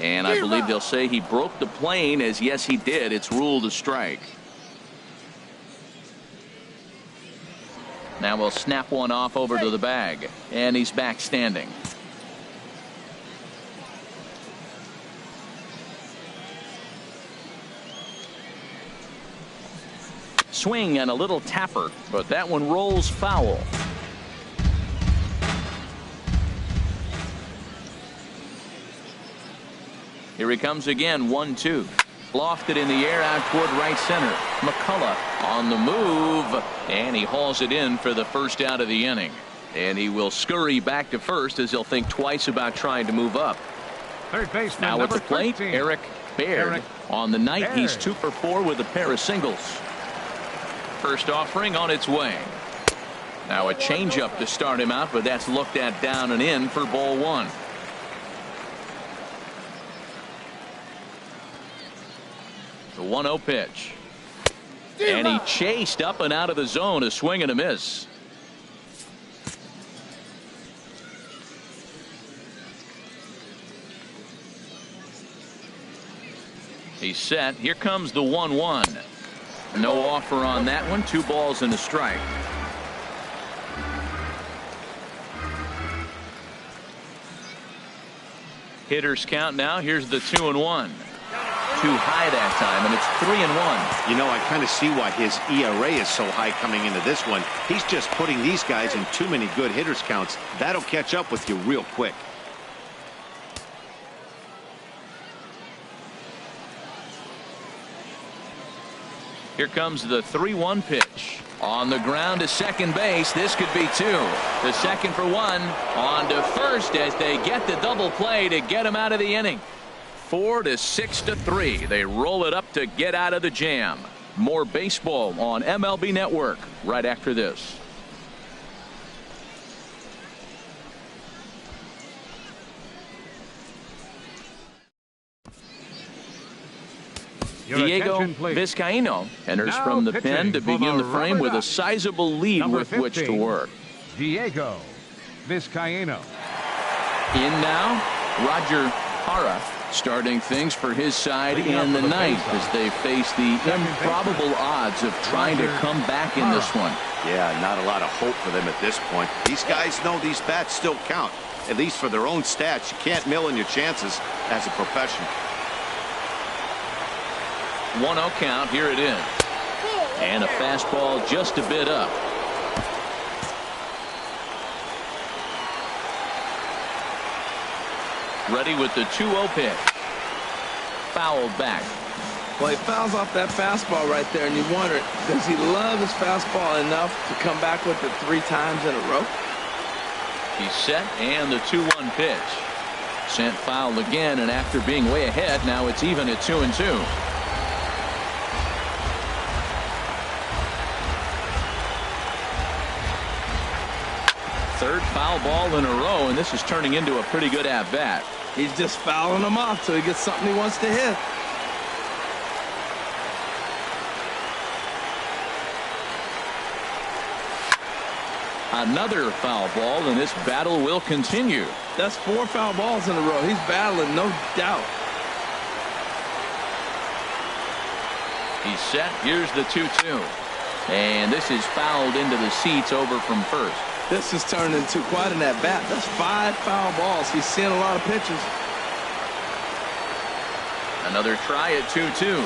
And I believe they'll say he broke the plane, as yes he did. It's ruled a strike. Now we'll snap one off over to the bag, and he's back standing. Swing and a little tapper, but that one rolls foul. Here he comes again, 1-2. Lofted in the air out toward right center. McCullough on the move, and he hauls it in for the first out of the inning. And he will scurry back to first, as he'll think twice about trying to move up. Third baseman, now at the plate, 13. Eric Baird. On the night, he's 2 for 4 with a pair of singles. First offering on its way. Now a changeup to start him out, but that's looked at down and in for ball 1. The 1-0 pitch. And he chased up and out of the zone. A swing and a miss. He's set. Here comes the 1-1. No offer on that one. 2 balls and a strike. Hitters count now. Here's the 2-1. Too high that time, and it's 3-1. You know, I kind of see why his ERA is so high coming into this one. He's just putting these guys in too many good hitters counts. That'll catch up with you real quick. Here comes the 3-1 pitch. On the ground to second base. This could be 2. The second for 1. On to first as they get the double play to get him out of the inning. 4 to 6 to 3. They roll it up to get out of the jam. More baseball on MLB Network right after this. Diego Vizcaíno enters Now from the pitching pen to for begin the the frame with a Rubberducks. sizable lead Number with which to 15, work. Diego Vizcaíno. In now, Roger Hara starting things for his side Leading in up the for the ninth Baysox. as they face the improbable odds of trying to come back in this one. Yeah, not a lot of hope for them at this point. These guys know these bats still count, at least for their own stats. You can't mill in your chances as a professional. 1-0 count. Here it is. And a fastball just a bit up. Ready with the 2-0 pitch. Fouled back. Well, he fouls off that fastball right there, and you wonder, does he love his fastball enough to come back with it 3 times in a row? He's set, and the 2-1 pitch. Sent foul again, and after being way ahead, now it's even at 2-2. Third foul ball in a row, and this is turning into a pretty good at-bat. He's just fouling them off till he gets something he wants to hit. Another foul ball, and this battle will continue. That's 4 foul balls in a row. He's battling, no doubt. He's set. Here's the 2-2. And this is fouled into the seats over from first. This has turned into quite an at-bat. That's 5 foul balls. He's seeing a lot of pitches. Another try at 2-2.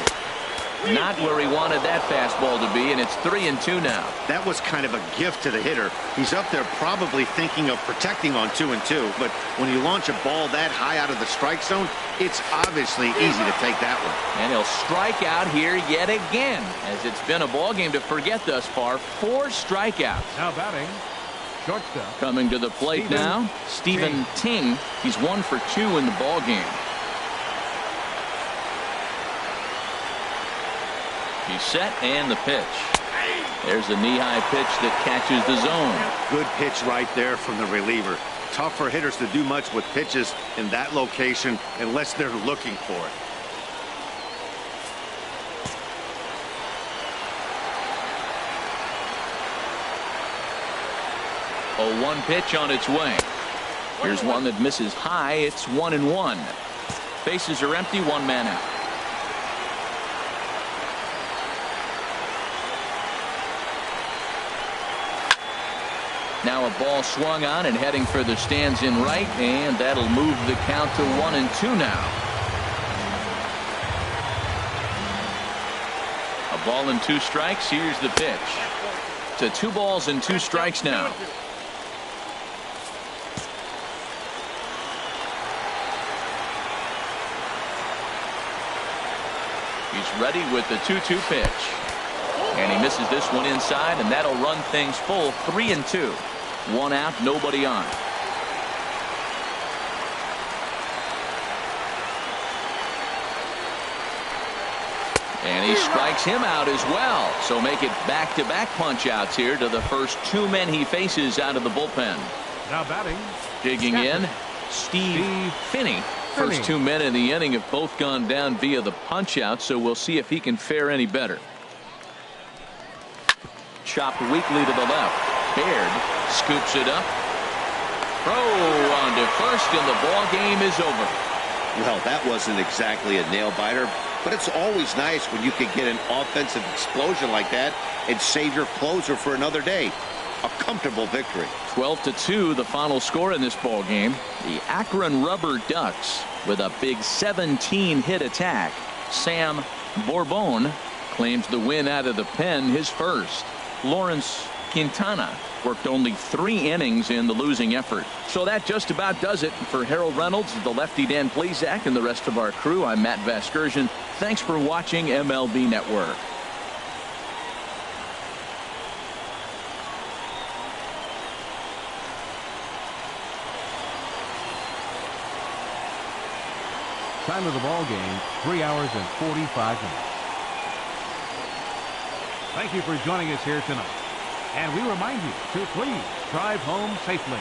Not where he wanted that fastball to be, and it's 3-2 now. That was kind of a gift to the hitter. He's up there probably thinking of protecting on 2-2, but when you launch a ball that high out of the strike zone, it's obviously easy to take that one. And he'll strike out here yet again, as it's been a ball game to forget thus far. 4 strikeouts. Now batting, shortstop. Coming to the plate now, Stephen Ting. He's 1 for 2 in the ball game. He's set, and the pitch. There's a knee-high pitch that catches the zone. Good pitch right there from the reliever. Tough for hitters to do much with pitches in that location unless they're looking for it. A 1 pitch on its way. Here's one that misses high. It's 1-1. Bases are empty. 1 man out. Now a ball swung on and heading for the stands in right, and that'll move the count to 1-2 now. A ball and 2 strikes. Here's the pitch. To 2 balls and 2 strikes now. He's ready with the 2-2 pitch. And he misses this one inside, and that'll run things full. 3-2. 1 out, nobody on. And he strikes him out as well. So make it back-to-back punch-outs here to the first 2 men he faces out of the bullpen. Now batting, Digging in, Steve Finney first 2 men in the inning have both gone down via the punch out, so we'll see if he can fare any better. Chopped weakly to the left. Baird scoops it up. Throw on to first, and the ball game is over. Well, that wasn't exactly a nail-biter, but it's always nice when you can get an offensive explosion like that and save your closer for another day. A comfortable victory. 12-2, the final score in this ball game. The Akron Rubberducks with a big 17-hit attack. Sam Bourbon claims the win out of the pen, his first. Lawrence Quintana worked only 3 innings in the losing effort. So that just about does it. For Harold Reynolds, the lefty Dan Plesac, and the rest of our crew, I'm Matt Vasgersian. Thanks for watching MLB Network. Time of the ball game, 3 hours and 45 minutes. Thank you for joining us here tonight. And we remind you to please drive home safely.